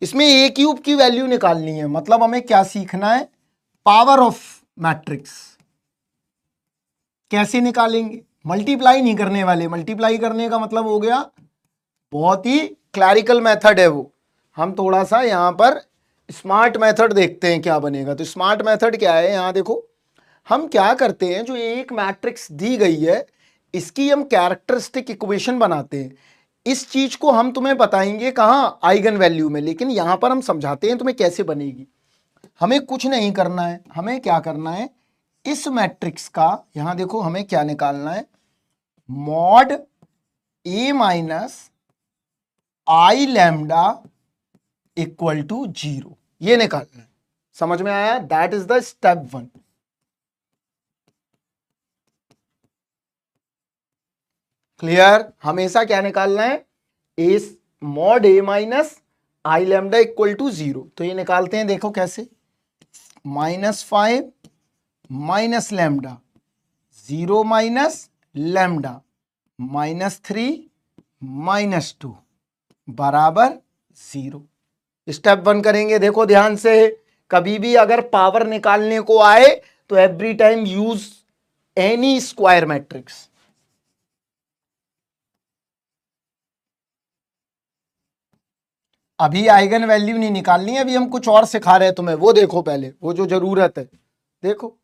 इसमें a³ की वैल्यू निकालनी है, मतलब हमें क्या सीखना है, पावर ऑफ मैट्रिक्स कैसे निकालेंगे। मल्टीप्लाई नहीं करने वाले, मल्टीप्लाई करने का मतलब हो गया बहुत ही क्लैरिकल मेथड है वो। हम थोड़ा सा यहां पर स्मार्ट मेथड देखते हैं क्या बनेगा। तो स्मार्ट मेथड क्या है, यहां देखो हम क्या करते हैं, जो एक मैट्रिक्स दी गई है इसकी हम कैरेक्टरिस्टिक इक्वेशन बनाते हैं। इस चीज को हम तुम्हें बताएंगे कहां, आइगन वैल्यू में, लेकिन यहां पर हम समझाते हैं तुम्हें कैसे बनेगी। हमें कुछ नहीं करना है, हमें क्या करना है, इस मैट्रिक्स का यहां देखो हमें क्या निकालना है, mod a minus I lambda equal to 0, ये निकालना है। समझ में आया, that is the step 1। Clear, हमेशा क्या निकालना है, A mod a minus I lambda equal to 0। तो ये निकालते हैं, देखो कैसे, -5 माइनस लैम्डा, 0 माइनस लैम्डा, -3 -2 बराबर 0। स्टेप 1 करेंगे, देखो ध्यान से, कभी भी अगर पावर निकालने को आए तो every time use N E square matrix. अभी आइगन वैल्यू नहीं निकालनी है, अभी हम कुछ और सिखा रहे हैं तुम्हें, वो देखो पहले, वो जो जरूरत है। देखो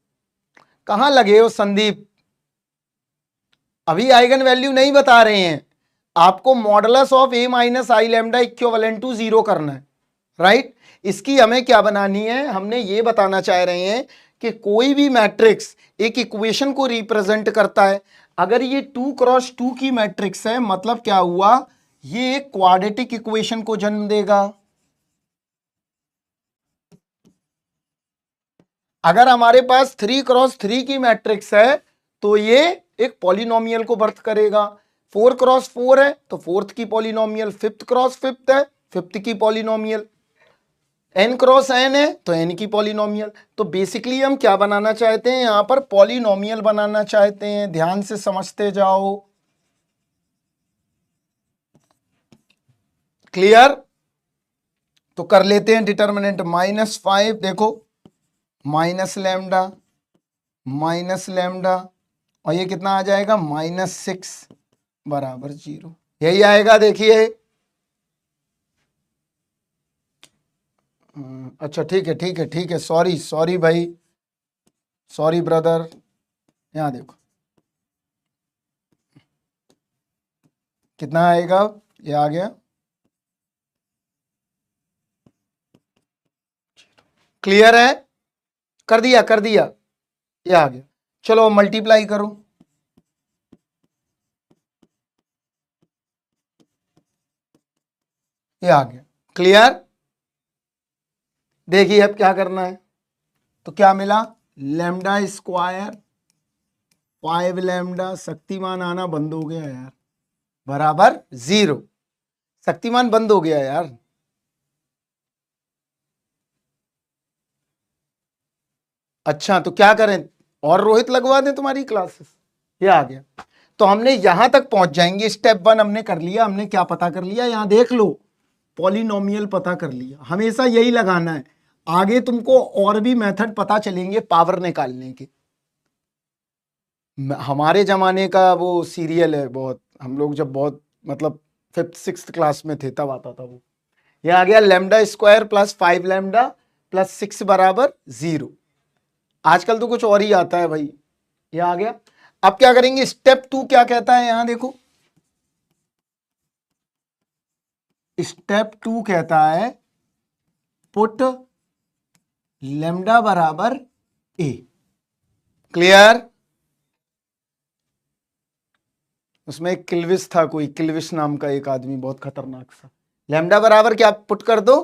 कहां लगे हो संदीप, अभी आइगन वैल्यू नहीं बता रहे हैं, आपको modulus of a minus I lambda equivalent to 0 करना है, राइट। इसकी हमें क्या बनानी है, हमने ये बताना चाह रहे हैं कि कोई भी मैट्रिक्स एक इक्वेशन को रिप्रेजेंट करता है। अगर ये 2 क्रॉस 2 की मैट्रिक्स है, मतलब क्या हुआ, ये एक क्वाड्रेटिक इक्वेशन को जन्म देगा। अगर हमारे पास 3 क्रॉस 3 की मैट्रिक्स है तो ये एक पॉलिनोमियल को बर्थ करेगा। 4 क्रॉस 4 है तो फोर्थ की पॉलिनोमियल, 5th क्रॉस 5th है 5th की पॉलिनोमियल, n क्रॉस n है तो n की पॉलिनोमियल। तो बेसिकली हम क्या बनाना चाहते हैं, यहां पर पॉलिनोमियल बनाना चाहते हैं। ध्यान से समझते जाओ, क्लियर। तो कर लेते हैं डिटर्मिनेंट, -5 देखो, माइनस लैम्डा और ये कितना आ जाएगा, -6 बराबर 0, यही आएगा। देखिए अच्छा ठीक है, सॉरी भाई, सॉरी ब्रदर, यहां देखो कितना आएगा, ये आ गया। क्लियर है, कर दिया, ये आ गया। चलो मल्टीप्लाई करो, ये आ गया। क्लियर, देखिए अब क्या करना है, तो क्या मिला, लैम्डा स्क्वायर 5 लैम्डा, शक्तिमान आना बंद हो गया यार, बराबर 0। शक्तिमान बंद हो गया यार, अच्छा तो क्या करें, और रोहित लगवा दें तुम्हारी क्लासेस, ये आ गया। तो हमने यहां तक पहुंच जाएंगे, स्टेप 1 हमने कर लिया। हमने क्या पता कर लिया, यहां देख लो, पॉलिनोमियल पता कर लिया। हमेशा यही लगाना है, आगे तुमको और भी मेथड पता चलेंगे पावर निकालने के। हमारे जमाने का वो सीरियल है बहुत, हम लोग जब बहुत मतलब 5th 6th क्लास में थे तब आता था वो। ये आ गया lambda square plus 5 lambda plus 6 बराबर 0। आजकल तो कुछ और ही आता है भाई, ये आ गया। अब क्या करेंगे, स्टेप 2 क्या कहता है, यहां देखो, स्टेप 2 कहता है पुट लैम्डा बराबर ए। क्लियर? उसमें एक किल्विस था, कोई किल्विस नाम का एक आदमी, बहुत खतरनाक सा। लैम्डा बराबर क्या पुट कर दो,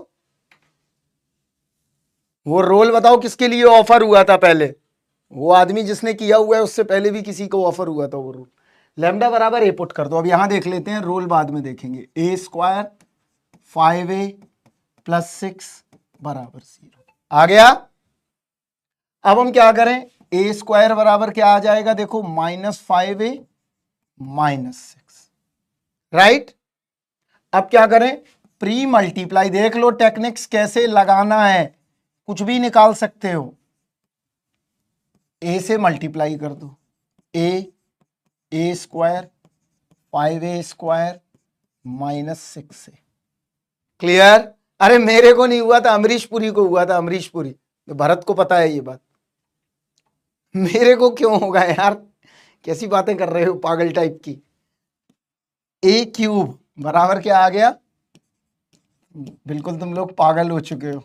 वो रोल बताओ किसके लिए ऑफर हुआ था पहले, वो आदमी जिसने किया हुआ है उससे पहले भी किसी को ऑफर हुआ था वो रोल। लैम्डा बराबर ए पुट कर दो। अब यहां देख लेते हैं, रोल बाद में देखेंगे। ए स्क्वायर 5a प्लस 6 बराबर 0 आ गया। अब हम क्या करें, ए स्क्वायर बराबर क्या आ जाएगा, देखो -5a माइनस 6, राइट। अब क्या करें, प्री मल्टीप्लाई, देख लो टेक्निक्स कैसे लगाना है, कुछ भी निकाल सकते हो। ए से मल्टीप्लाई कर दो, ए स्क्वायर 5a स्क्वायर माइनस 6 से। क्लियर? अरे मेरे को नहीं हुआ था, अमरीश पुरी को हुआ था, अमरीश पुरी, तो भरत को पता है ये बात, मेरे को क्यों होगा यार, कैसी बातें कर रहे हो पागल टाइप की। ए क्यूब बराबर क्या आ गया, बिल्कुल तुम लोग पागल हो चुके हो,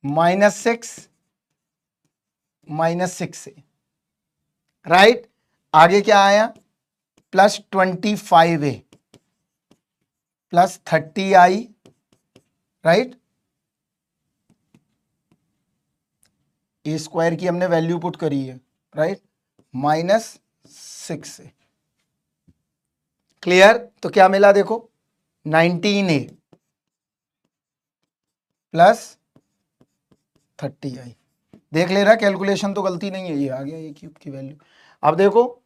-6 -6 से, राइट। आगे क्या आया, +25a प्लस 30i, राइट। ए स्क्वायर की हमने वैल्यू पुट करी है, राइट, -6 से। क्लियर? तो क्या मिला देखो, 19a प्लस 30i। देख ले रहा, कैलकुलेशन तो गलती नहीं है, ये आ गया ए क्यूब की वैल्यू। अब देखो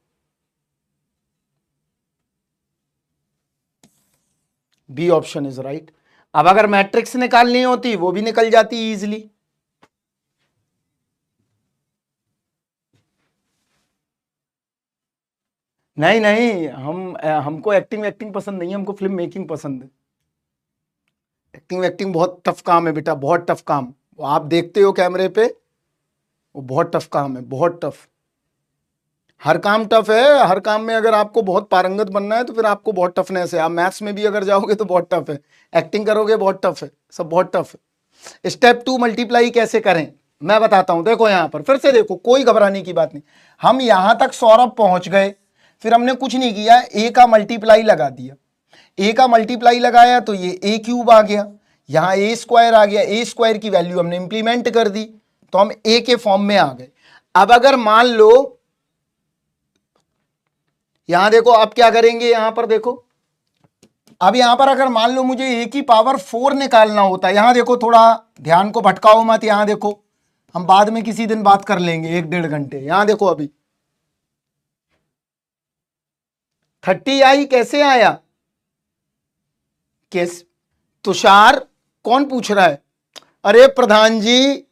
बी ऑप्शन इज राइट। अब अगर मैट्रिक्स निकालनी होती वो भी निकल जाती इजीली। नहीं नहीं, हमको एक्टिंग पसंद नहीं है, हमको फिल्म मेकिंग पसंद है। एक्टिंग बहुत टफ काम है बेटा, बहुत टफ काम। वो आप देखते हो कैमरे पे, वो बहुत टफ काम है, बहुत टफ। हर काम टफ है, हर काम में अगर आपको बहुत पारंगत बनना है तो फिर आपको बहुत टफनेस है। आप मैथ्स में भी अगर जाओगे तो बहुत टफ है, एक्टिंग करोगे बहुत टफ है, सब बहुत टफ है। स्टेप 2 मल्टीप्लाई कैसे करें मैं बताता हूं। देखो यहां पर फिर से देखो, कोई घबराने की बात नहीं। हम यहां तक सौरभ पहुंच गए, फिर हमने कुछ नहीं किया, ए का मल्टीप्लाई लगा दिया। ए का मल्टीप्लाई लगाया तो ये ए क्यूब आ गया, यहां ए स्क्वायर आ गया, ए स्क्वायर की वैल्यू हमने इंप्लीमेंट कर दी तो हम ए के फॉर्म में आ गए। अब अगर मान लो यहां देखो, अब क्या करेंगे, यहां पर देखो, अब यहां पर अगर मान लो मुझे ए की पावर 4 निकालना होता है, यहां देखो थोड़ा ध्यान को भटकाओ मत, यहां देखो, हम बाद में किसी दिन बात कर लेंगे 1-1.5 घंटे। यहां देखो अभी 30i कैसे आया, कैसे, तुषार कौन पूछ रहा है, अरे प्रधान जी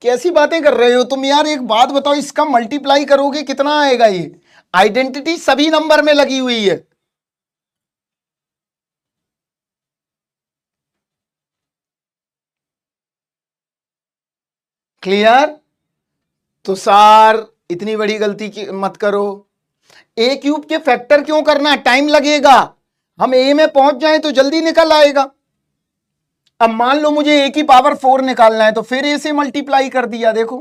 कैसी बातें कर रहे हो तुम यार, एक बात बताओ, इसका मल्टीप्लाई करोगे कितना आएगा, ये आइडेंटिटी सभी नंबर में लगी हुई है। क्लियर? तुषार इतनी बड़ी गलती की मत करो। ए क्यूब के फैक्टर क्यों करना, टाइम लगेगा, हम ए में पहुंच जाएं तो जल्दी निकल आएगा। अब मान लो मुझे ए की पावर 4 निकालना है तो फिर ए से मल्टीप्लाई कर दिया, देखो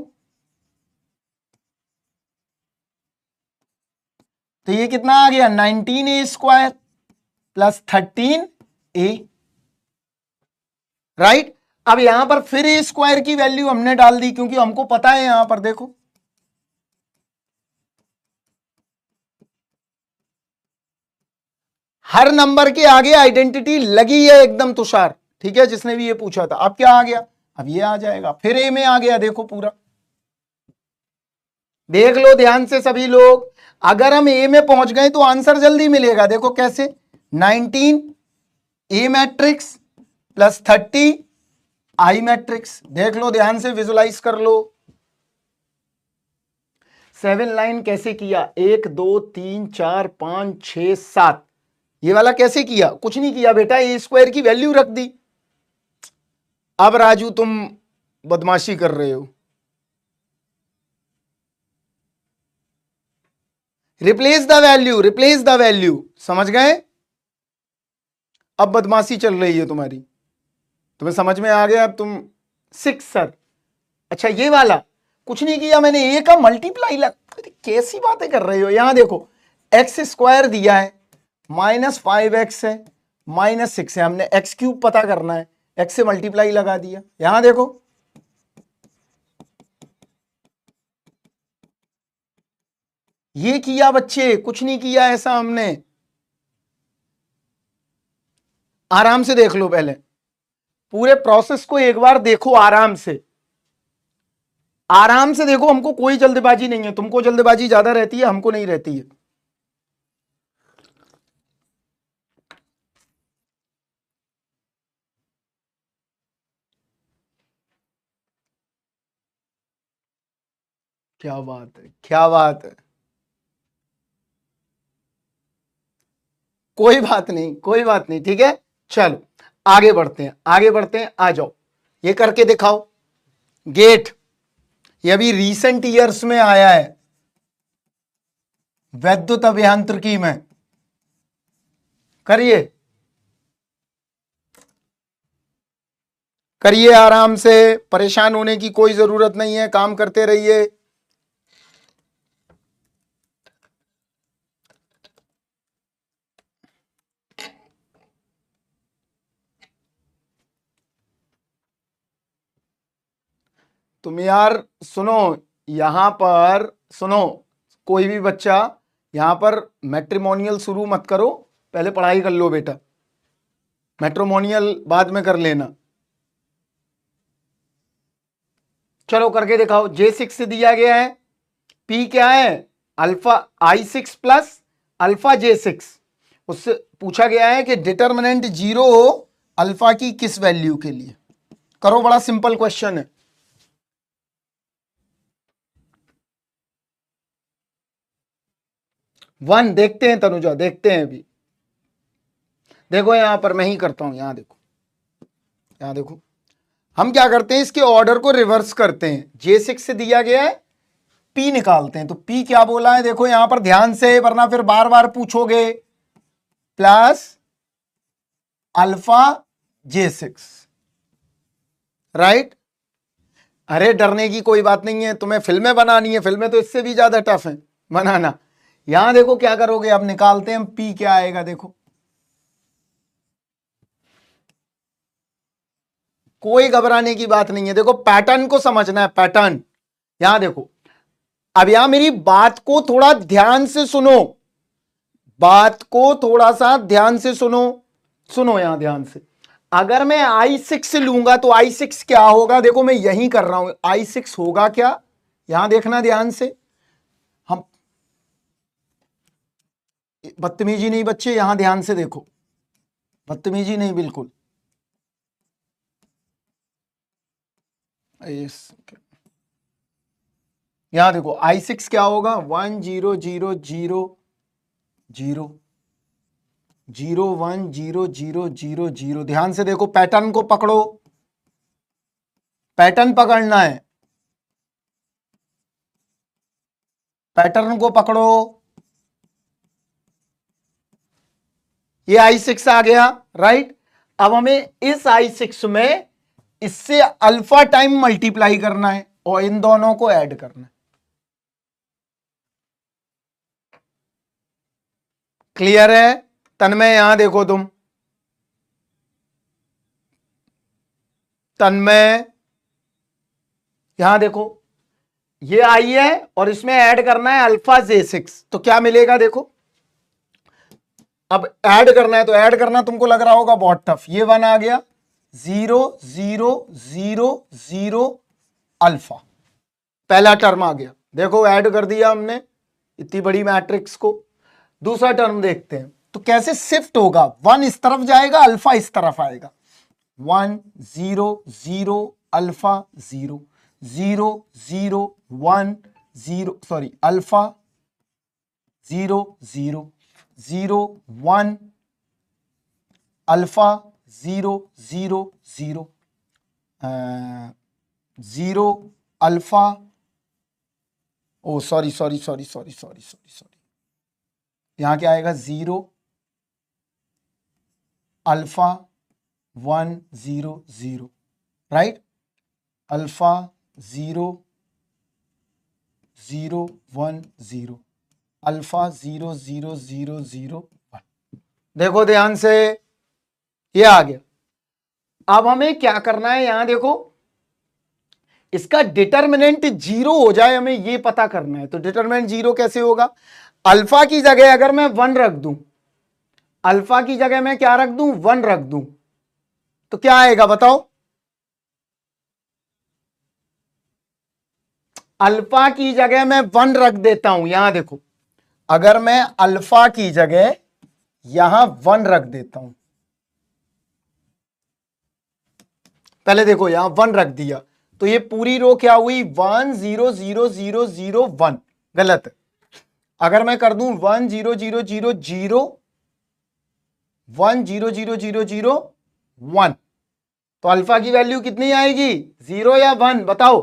तो ये कितना आ गया, 19a square plus 13a, right. अब यहां पर फिर ए स्क्वायर की वैल्यू हमने डाल दी क्योंकि हमको पता है, यहां पर देखो हर नंबर के आगे आइडेंटिटी लगी है एकदम, तुषार ठीक है, जिसने भी ये पूछा था। अब क्या आ गया, अब ये आ जाएगा, फिर ए में आ गया, देखो पूरा देख लो ध्यान से सभी लोग, अगर हम ए में पहुंच गए तो आंसर जल्दी मिलेगा। देखो कैसे, 19 ए मैट्रिक्स प्लस 30 आई मैट्रिक्स, देख लो ध्यान से, विजुलाइज कर लो। 7 लाइन कैसे किया, 1 2 3 4 5 6 7, ये वाला कैसे किया, कुछ नहीं किया बेटा, ए स्क्वायर की वैल्यू रख दी। अब राजू तुम बदमाशी कर रहे हो, replace the value, replace the value, समझ गए? अब बदमाशी चल रही है तुम्हारी। तुम्हें समझ में आ गया? अब तुम 6 सर। अच्छा ये वाला कुछ नहीं किया मैंने, ए का मल्टीप्लाई कैसी बातें कर रहे हो? यहां देखो एक्स स्क्वायर दिया है, -5x है, -6 है, हमने एक्स क्यूब पता करना है, एक्स से मल्टीप्लाई लगा दिया। यहां देखो ये किया बच्चे, कुछ नहीं किया ऐसा हमने। आराम से देख लो, पहले पूरे प्रोसेस को एक बार देखो, आराम से आराम से देखो, हमको कोई जल्दबाजी नहीं है। तुमको जल्दबाजी ज्यादा रहती है, हमको नहीं रहती है। क्या बात है, क्या बात है। कोई बात नहीं, कोई बात नहीं, ठीक है। चलो आगे बढ़ते हैं, आगे बढ़ते हैं, आ जाओ ये करके दिखाओ। गेट ये अभी रीसेंट ईयर्स में आया है वैद्युत अभियांत्रिकी में। करिए करिए आराम से, परेशान होने की कोई जरूरत नहीं है, काम करते रहिए। तुम यार सुनो, यहां पर सुनो, कोई भी बच्चा यहां पर मैट्रिमोनियल शुरू मत करो, पहले पढ़ाई कर लो बेटा, मैट्रिमोनियल बाद में कर लेना। चलो करके दिखाओ। J6 दिया गया है, P क्या है? Alpha I6 plus alpha J6। उससे पूछा गया है कि डिटर्मिनेंट 0 हो अल्फा की किस वैल्यू के लिए। करो, बड़ा सिंपल क्वेश्चन है। वन देखते हैं तनुजा, देखते हैं अभी। देखो यहां पर मैं ही करता हूं, यहां देखो, यहां देखो हम क्या करते हैं, इसके ऑर्डर को रिवर्स करते हैं। J6 से दिया गया है, P निकालते हैं। तो P क्या बोला है देखो यहां पर ध्यान से, वरना फिर बार बार पूछोगे। Plus alpha J6, right. अरे डरने की कोई बात नहीं है, तुम्हें फिल्में बनानी है, फिल्में तो इससे भी ज्यादा टफ है बनाना। यहां देखो क्या करोगे, अब निकालते हैं हम, P क्या आएगा देखो। कोई घबराने की बात नहीं है, देखो पैटर्न को समझना है, पैटर्न। यहां देखो, अब यहां मेरी बात को थोड़ा ध्यान से सुनो, बात को थोड़ा सा ध्यान से सुनो। सुनो यहां ध्यान से, अगर मैं I6 लूंगा तो I6 क्या होगा, देखो मैं यही कर रहा हूं, I6 होगा क्या, यहां देखना ध्यान से। हम बदतमीजी नहीं बच्चे, यहां ध्यान से देखो, बदतमीजी नहीं बिल्कुल। यहां देखो I6 क्या होगा, 1 0 0 0 0 0 1 0 0 0 0। ध्यान से देखो, पैटर्न को पकड़ो, पैटर्न पकड़ना है, पैटर्न को पकड़ो। ये I6 आ गया, राइट। अब हमें इस I6 में इससे अल्फा टाइम मल्टीप्लाई करना है और इन दोनों को ऐड करना है। क्लियर है? तन्मय यहां देखो तुम, तन्मय यहां देखो, ये आई है और इसमें ऐड करना है अल्फा J6, तो क्या मिलेगा देखो। अब ऐड करना है, तो ऐड करना तुमको लग रहा होगा बहुत टफ। ये 1 आ गया, 0 0 0 0 अल्फा, पहला टर्म आ गया। देखो ऐड कर दिया हमने इतनी बड़ी मैट्रिक्स को। दूसरा टर्म देखते हैं तो कैसे शिफ्ट होगा, 1 इस तरफ जाएगा, अल्फा इस तरफ आएगा। 1 0 0 alpha 0 0 0 1 0, sorry alpha 0 0 0 1 alpha 0 0 0 0 alpha, oh sorry sorry sorry sorry sorry sorry sorry, यहां क्या आएगा, 0 अल्फा 1 0 0, राइट, अल्फा 0 0 1 0, अल्फा 0 0 0 0 1। देखो ध्यान से, ये आ गया। अब हमें क्या करना है, यहां देखो, इसका डिटर्मिनेंट 0 हो जाए, हमें ये पता करना है। तो डिटर्मिनेंट 0 कैसे होगा? अल्फा की जगह अगर मैं 1 रख दूं, अल्फा की जगह मैं क्या रख दूं, 1 रख दूं, तो क्या आएगा बताओ? अल्फा की जगह मैं 1 रख देता हूं, यहां देखो, अगर मैं अल्फा की जगह यहां 1 रख देता हूं, पहले देखो यहां 1 रख दिया, तो ये पूरी रो क्या हुई, 1 0 0 0 0 1, गलत है। अगर मैं कर दूं 1 0 0 0 0 1 0 0 0 0 1, तो अल्फा की वैल्यू कितनी आएगी, 0 या 1 बताओ?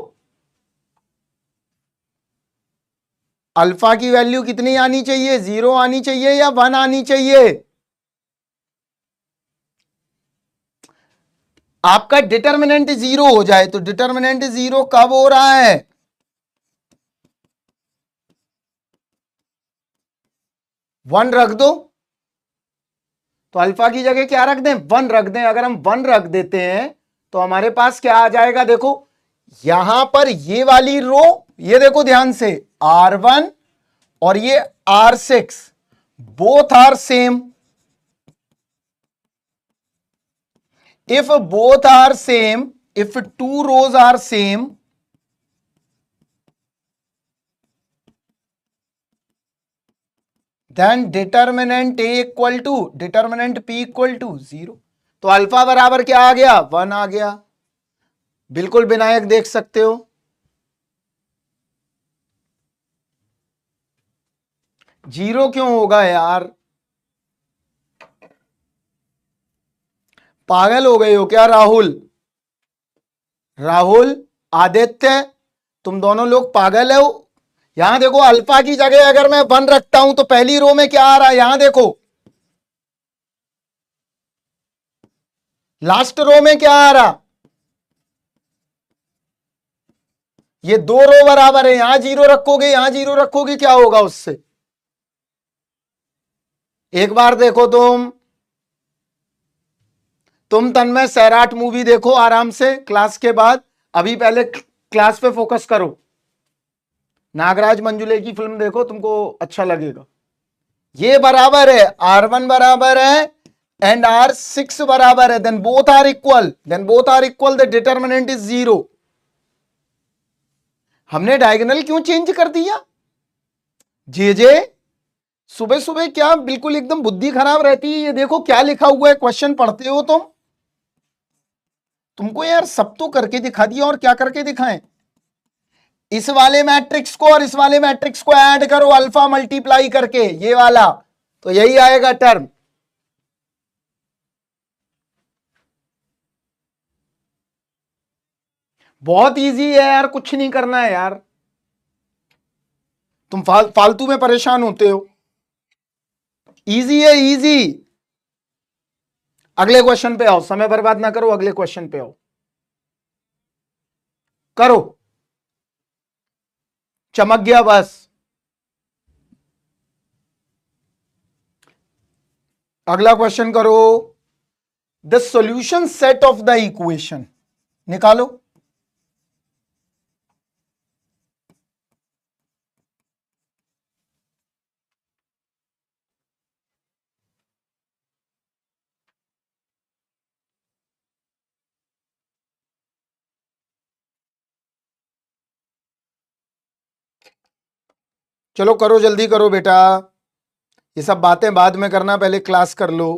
अल्फा की वैल्यू कितनी आनी चाहिए, 0 आनी चाहिए या 1 आनी चाहिए? आपका डिटर्मिनेंट 0 हो जाए, तो डिटर्मिनेंट 0 कब हो रहा है, 1 रख दो, तो अल्फा की जगह क्या रख दें, 1 रख दें। अगर हम 1 रख देते हैं तो हमारे पास क्या आ जाएगा, देखो यहां पर ये वाली रो, ये देखो ध्यान से, R1 और ये R6 both are same. If both are same, if two rows are same, then determinant A equal to determinant P equal to 0। तो अल्फा बराबर क्या आ गया, 1 आ गया, बिल्कुल विनायक देख सकते हो। जीरो क्यों होगा यार, पागल हो गए हो क्या राहुल? राहुल, आदित्य, तुम दोनों लोग पागल हो। यहां देखो, अल्फा की जगह अगर मैं 1 रखता हूं तो पहली रो में क्या आ रहा है, यहां देखो लास्ट रो में क्या आ रहा, ये दो रो बराबर है, यहां 0 रखोगे यहां 0 रखोगे, क्या होगा उससे? एक बार देखो तुम तन्मय सैराट मूवी देखो आराम से क्लास के बाद, अभी पहले क्लास पे फोकस करो। नागराज मंजुले की फिल्म देखो, तुमको अच्छा लगेगा। ये बराबर है, R1 बराबर है एंड R6 बराबर है, then both are equal, the determinant is 0। हमने डायगोनल क्यों चेंज कर दिया? जे सुबह सुबह क्या बिल्कुल एकदम बुद्धि खराब रहती है। ये देखो क्या लिखा हुआ है, क्वेश्चन पढ़ते हो तुमको यार सब तो करके दिखा दिया, और क्या करके दिखाएं? इस वाले मैट्रिक्स को और इस वाले मैट्रिक्स को ऐड करो अल्फा मल्टीप्लाई करके, ये वाला, तो यही आएगा टर्म। बहुत इजी है यार, कुछ नहीं करना है यार, तुम फालतू में परेशान होते हो। इजी है, इजी। अगले क्वेश्चन पे आओ, समय बर्बाद ना करो, अगले क्वेश्चन पे आओ, करो, चमक गया बस। अगला क्वेश्चन करो, the solution set of the equation निकालो। चलो करो, जल्दी करो बेटा, ये सब बातें बाद में करना, पहले क्लास कर लो।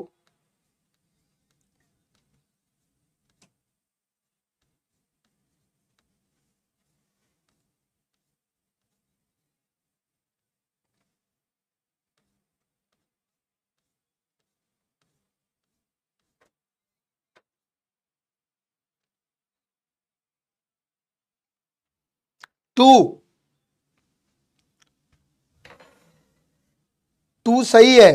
टू, टू सही है,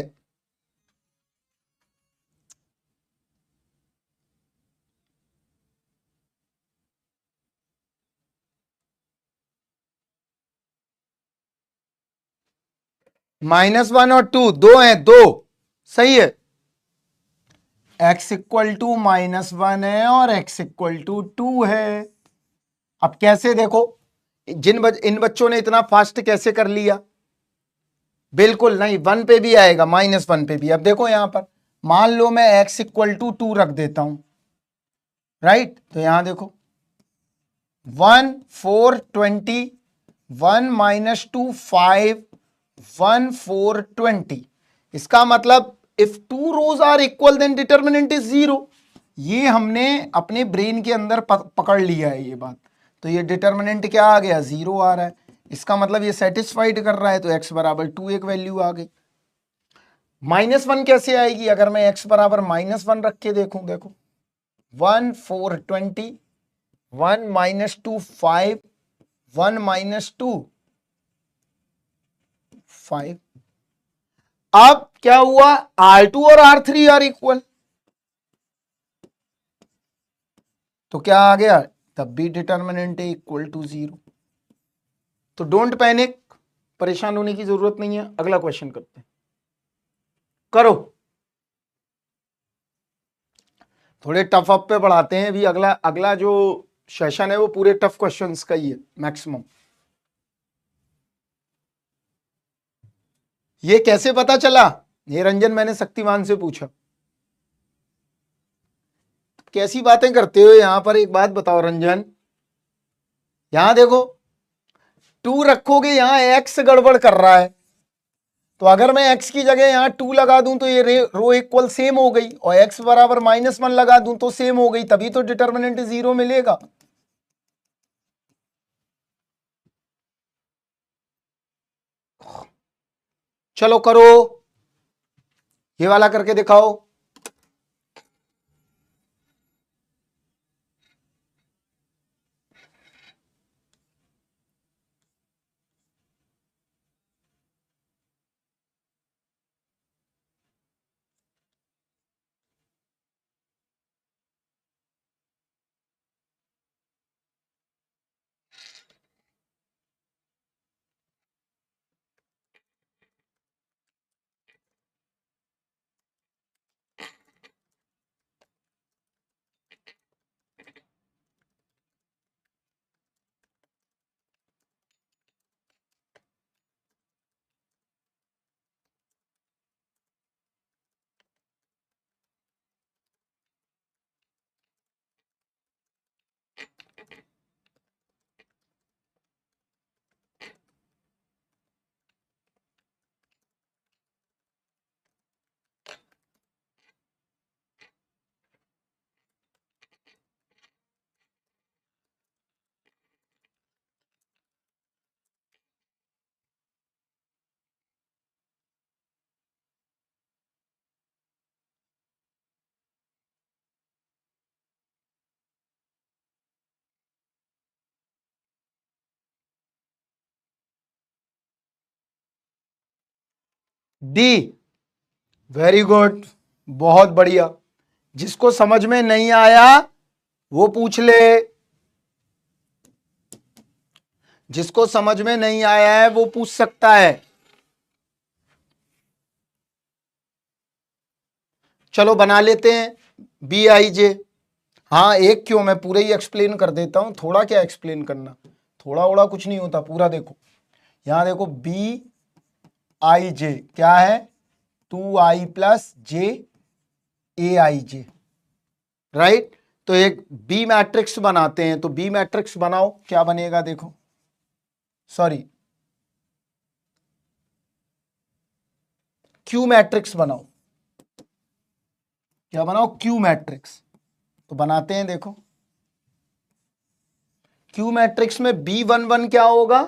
-1 और 2 दो हैं, दो, सही है। x इक्वल टू -1 है और x इक्वल टू 2 है। अब कैसे देखो, इन बच्चों ने इतना फास्ट कैसे कर लिया? बिल्कुल नहीं, 1 पे भी आएगा, -1 पे भी। अब देखो यहां पर मान लो मैं x इक्वल टू 2 रख देता हूं, राइट? तो यहां देखो 1 4 20, 1 -2 5, 1 4 20। इसका मतलब if two rows are equal then determinant is 0। ये हमने अपने ब्रेन के अंदर पकड़ लिया है ये बात। तो ये डिटर्मिनेंट क्या आ गया? 0 आ रहा है। इसका मतलब ये सेटिस्फाइड कर रहा है, तो x बराबर 2 एक वैल्यू आ गई। -1 कैसे आएगी? अगर मैं x बराबर -1 रख के देखूं, देखो 1 4 20, 1 -2 5, 1 -2 5। अब क्या हुआ? R2 और R3 आर इक्वल, तो क्या आ गया? तब भी डिटर्मिनेंट है इक्वल टू 0। तो डोंट पैनिक, परेशान होने की जरूरत नहीं है। अगला क्वेश्चन करते हैं, करो। थोड़े टफ अप पे बढ़ाते हैं भी। अगला अगला जो सेशन है वो पूरे टफ क्वेश्चंस का ही है मैक्सिमम। ये कैसे पता चला? ये रंजन मैंने शक्तिमान से पूछा। कैसी बातें करते हो यहां पर? एक बात बताओ रंजन, यहां देखो 2 रखोगे, यहां x गड़बड़ कर रहा है। तो अगर मैं x की जगह यहां 2 लगा दूं तो ये रो इक्वल सेम हो गई, और x बराबर -1 लगा दूं तो सेम हो गई, तभी तो डिटर्मिनेंट 0 मिलेगा। चलो करो, ये वाला करके दिखाओ। डी, वेरी गुड, बहुत बढ़िया। जिसको समझ में नहीं आया वो पूछ ले, जिसको समझ में नहीं आया है वो पूछ सकता है। चलो बना लेते हैं BIJ। हाँ एक क्यों, मैं पूरे ही एक्सप्लेन कर देता हूं। थोड़ा क्या एक्सप्लेन करना, थोड़ा ओड़ा कुछ नहीं होता, पूरा देखो। यहां देखो BIJ क्या है? 2i plus JAIJ, right? तो एक बी मैट्रिक्स बनाते हैं। तो बी मैट्रिक्स बनाओ, क्या बनेगा देखो, सॉरी क्यू मैट्रिक्स बनाओ। क्या बनाओ? Q matrix. तो बनाते हैं, देखो क्यू मैट्रिक्स में B11 क्या होगा?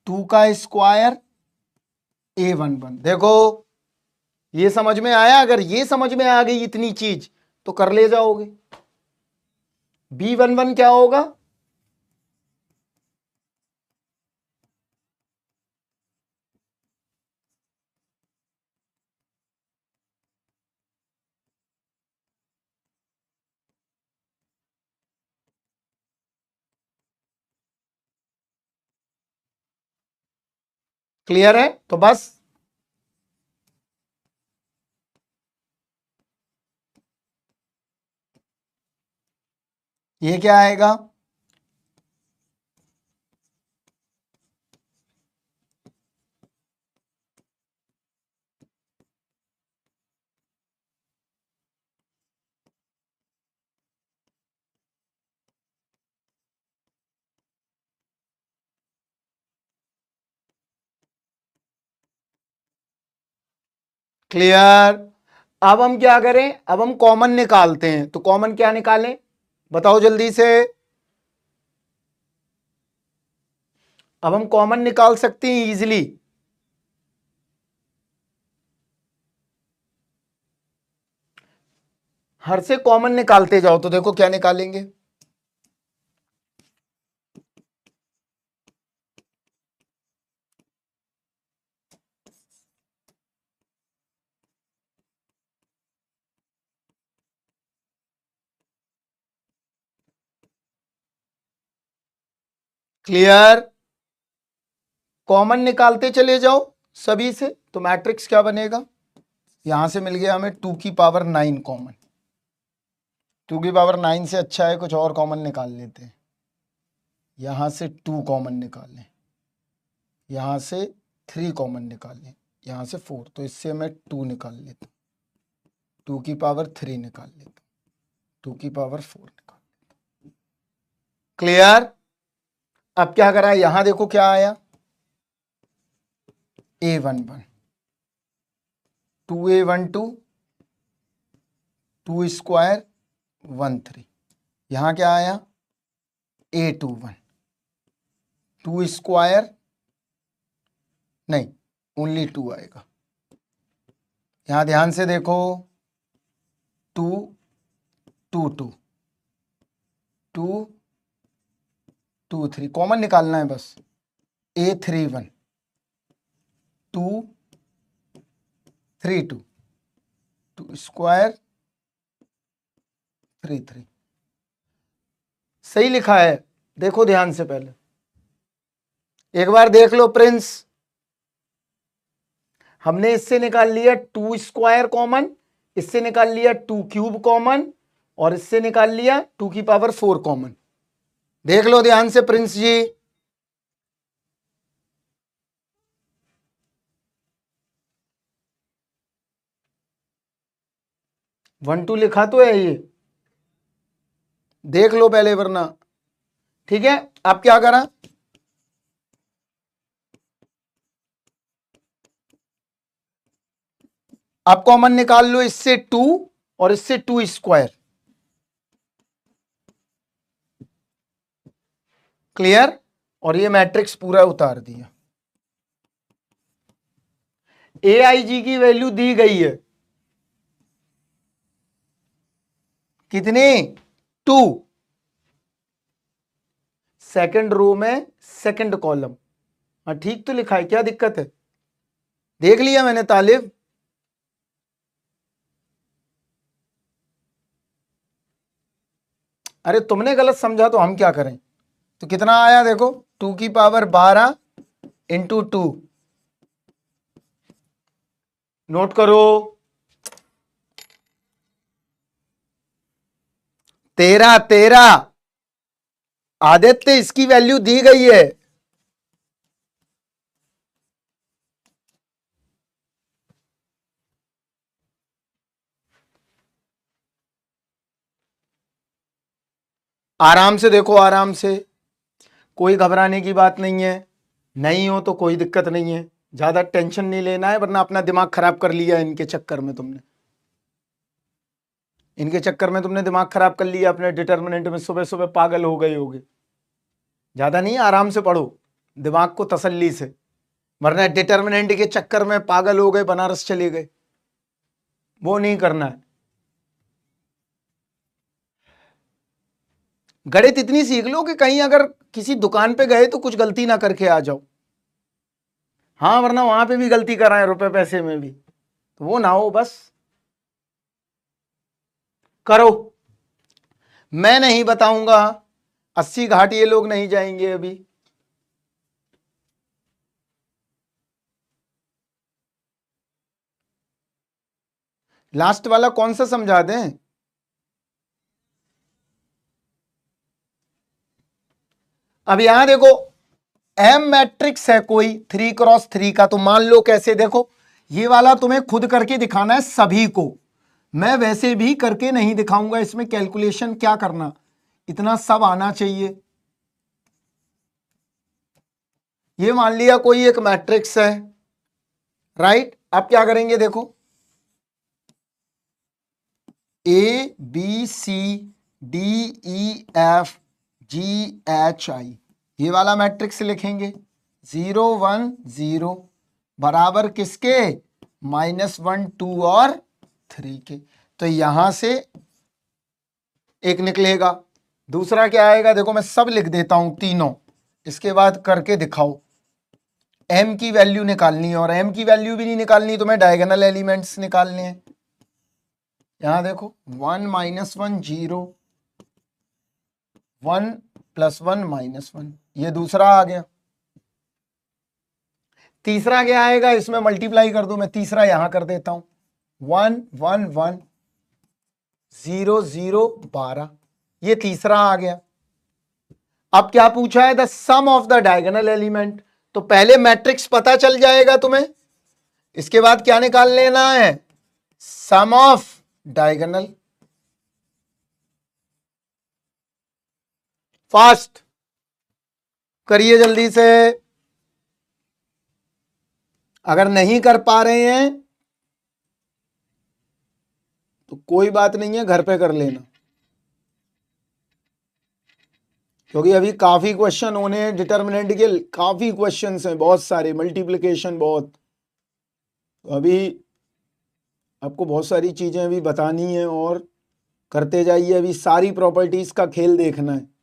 2 का स्क्वायर A11। देखो ये समझ में आया? अगर ये समझ में आ गई इतनी चीज तो कर ले जाओगे। B11 क्या होगा? क्लियर है? तो बस ये क्या आएगा? क्लियर? अब हम क्या करें? अब हम कॉमन निकालते हैं। तो कॉमन क्या निकालें? बताओ जल्दी से। अब हम कॉमन निकाल सकते हैं इजीली। हर से कॉमन निकालते जाओ। तो देखो क्या निकालेंगे। क्लियर? कॉमन निकालते चले जाओ सभी से। तो मैट्रिक्स क्या बनेगा? यहां से मिल गया हमें 2 की पावर 9 कॉमन। 2 की पावर 9 से अच्छा है कुछ और कॉमन निकाल लेते हैं। यहां से 2 कॉमन निकाल लें, यहां से 3 कॉमन निकाल लें, यहां से 4। तो इससे मैं 2 निकाल लेता हूं, 2 की पावर 3 निकाल लेता हूं, 2 की पावर 4 निकाल। क्लियर? अब क्या करा? यहां देखो क्या आया, A11, 2A12, 2 स्क्वायर 13। यहां क्या आया? A21, 2 स्क्वायर, नहीं ओनली 2 आएगा। यहां ध्यान से देखो, 2 2 2 2 2 3 कॉमन निकालना है बस। A31, 2 3 2 2 square 3 3। सही लिखा है, देखो ध्यान से पहले एक बार देख लो प्रिंस। हमने इससे निकाल लिया 2 स्क्वायर कॉमन, इससे निकाल लिया 2 क्यूब कॉमन, और इससे निकाल लिया 2 की पावर 4 कॉमन। देख लो ध्यान से प्रिंस जी। 1 2 लिखा तो है ये, देख लो पहले वरना। ठीक है, अब क्या करा? अब कॉमन निकाल लो इससे 2 और इससे 2 स्क्वायर। क्लियर? और ये मैट्रिक्स पूरा उतार दिया। ए आई जी की वैल्यू दी गई है कितनी? 2। सेकंड रो में सेकंड कॉलम। हाँ ठीक तो लिखा है, क्या दिक्कत है? देख लिया मैंने तालिब। अरे तुमने गलत समझा तो हम क्या करें? तो कितना आया देखो, 2 की पावर 12 × 2। नोट करो, 13 13। आदित्य इसकी वैल्यू दी गई है। आराम से देखो, आराम से, कोई घबराने की बात नहीं है। नहीं हो तो कोई दिक्कत नहीं है, ज्यादा टेंशन नहीं लेना है, वरना अपना दिमाग खराब कर लिया इनके चक्कर में तुमने। इनके चक्कर में तुमने दिमाग खराब कर लिया अपने डिटर्मिनेंट में, सुबह सुबह पागल हो गए होगे। ज्यादा नहीं, आराम से पढ़ो, दिमाग को तसल्ली से, वरना डिटर्मिनेंट के चक्कर में पागल हो गए, बनारस चले गए, वो नहीं करना है। गणित इतनी सीख लो कि कहीं अगर किसी दुकान पे गए तो कुछ गलती ना करके आ जाओ। हाँ, वरना वहां पे भी गलती कराए रुपए पैसे में भी, तो वो ना हो बस। करो, मैं नहीं बताऊंगा, 80 घाट ये लोग नहीं जाएंगे अभी। लास्ट वाला कौन सा समझा दें? अब यहां देखो एम मैट्रिक्स है कोई 3x3 का, तो मान लो कैसे, देखो ये वाला तुम्हें खुद करके दिखाना है सभी को, मैं वैसे भी करके नहीं दिखाऊंगा, इसमें कैलकुलेशन क्या करना, इतना सब आना चाहिए। ये मान लिया कोई एक मैट्रिक्स है, राइट। अब क्या करेंगे, देखो A B C D E F G H I, ये वाला मैट्रिक्स लिखेंगे 0 1 0 बराबर किसके, -1 2 और 3 के। तो यहां से एक निकलेगा, दूसरा क्या आएगा, देखो मैं सब लिख देता हूं तीनों, इसके बाद करके दिखाओ। एम की वैल्यू निकालनी है, और एम की वैल्यू भी नहीं निकालनी, तो मैं डायगोनल एलिमेंट्स निकालने हैं। यहां देखो 1 -1 0 1 +1 -1, ये दूसरा आ गया। तीसरा क्या आएगा, इसमें मल्टीप्लाई कर दो, मैं तीसरा यहां कर देता हूं 1 1 1 0 0 12, ये तीसरा आ गया। अब क्या पूछा है, the sum of the diagonal element, तो पहले मैट्रिक्स पता चल जाएगा तुम्हें, इसके बाद क्या निकाल लेना है, सम ऑफ डायगोनल। फास्ट करिए जल्दी से, अगर नहीं कर पा रहे हैं तो कोई बात नहीं है, घर पे कर लेना, क्योंकि अभी काफी क्वेश्चन होने हैं डिटर्मिनेंट के, काफी क्वेश्चंस हैं, बहुत सारे, मल्टीप्लिकेशन बहुत, तो अभी आपको बहुत सारी चीजें अभी बतानी है और करते जाइए, अभी सारी प्रॉपर्टीज का खेल देखना है।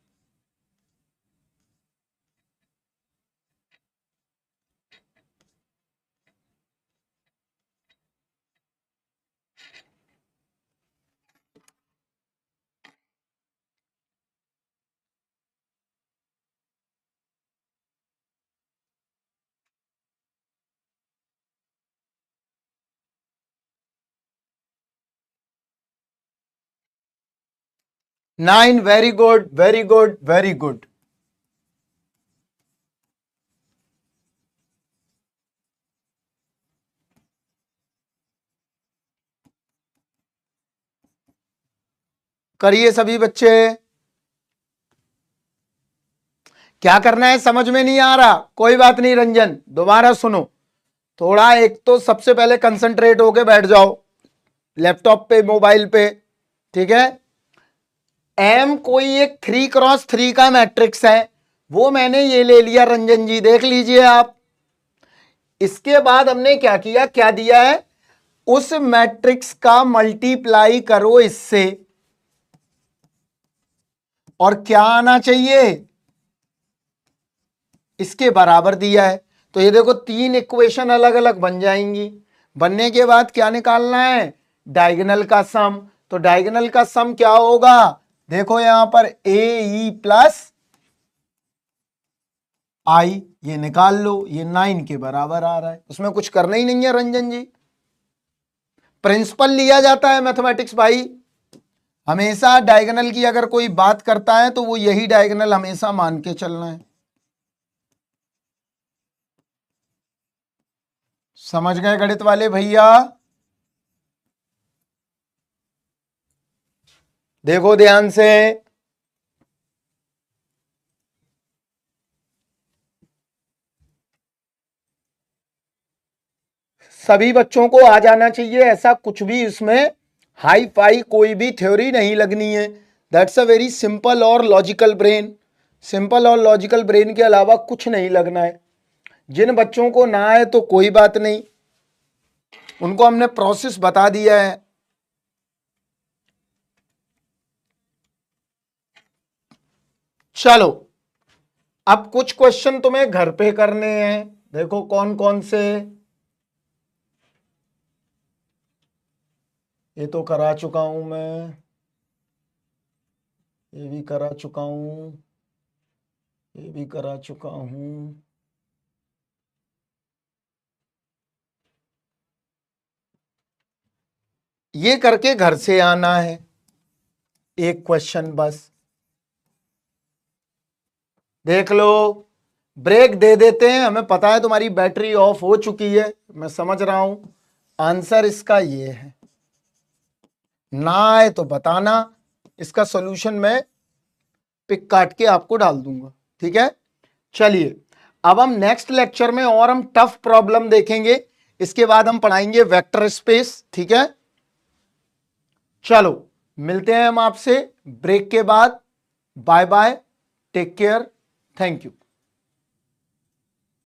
Nine, very good very good very good. करिए सभी बच्चे, क्या करना है समझ में नहीं आ रहा, कोई बात नहीं रंजन, दोबारा सुनो थोड़ा, एक तो सबसे पहले कंसंट्रेट होके बैठ जाओ लैपटॉप पे, मोबाइल पे, ठीक है। एम कोई एक 3x3 का मैट्रिक्स है, वो मैंने ये ले लिया रंजन जी, देख लीजिए आप। इसके बाद हमने क्या किया, क्या दिया है, उस मैट्रिक्स का मल्टीप्लाई करो इससे, और क्या आना चाहिए, इसके बराबर दिया है। तो ये देखो तीन इक्वेशन अलग अलग बन जाएंगी, बनने के बाद क्या निकालना है, डायगोनल का सम। तो डायगोनल का सम क्या होगा, देखो यहां पर ए ई प्लस आई, ये निकाल लो, ये 9 के बराबर आ रहा है, उसमें कुछ करना ही नहीं है रंजन जी, प्रिंसिपल लिया जाता है मैथमेटिक्स भाई, हमेशा डायगोनल की अगर कोई बात करता है तो वो यही डायगोनल हमेशा मान के चलना है। समझ गए गणित वाले भैया, देखो ध्यान से, सभी बच्चों को आ जाना चाहिए, ऐसा कुछ भी इसमें हाई फाई कोई भी थ्योरी नहीं लगनी है, दैट्स अ वेरी सिंपल और लॉजिकल ब्रेन, सिंपल और लॉजिकल ब्रेन के अलावा कुछ नहीं लगना है। जिन बच्चों को ना आए तो कोई बात नहीं, उनको हमने प्रोसेस बता दिया है। चलो अब कुछ क्वेश्चन तुम्हें घर पे करने हैं, देखो कौन कौन से, ये तो करा चुका हूं मैं, ये भी करा चुका हूं, ये भी करा चुका हूं, ये करके घर से आना है। एक क्वेश्चन बस देख लो, ब्रेक दे देते हैं, हमें पता है तुम्हारी बैटरी ऑफ हो चुकी है, मैं समझ रहा हूं। आंसर इसका ये है, ना आए तो बताना, इसका सॉल्यूशन मैं पिक काट के आपको डाल दूंगा, ठीक है। चलिए अब हम नेक्स्ट लेक्चर में और हम टफ प्रॉब्लम देखेंगे, इसके बाद हम पढ़ाएंगे वेक्टर स्पेस, ठीक है। चलो मिलते हैं हम आपसे ब्रेक के बाद। Bye bye, take care, thank you.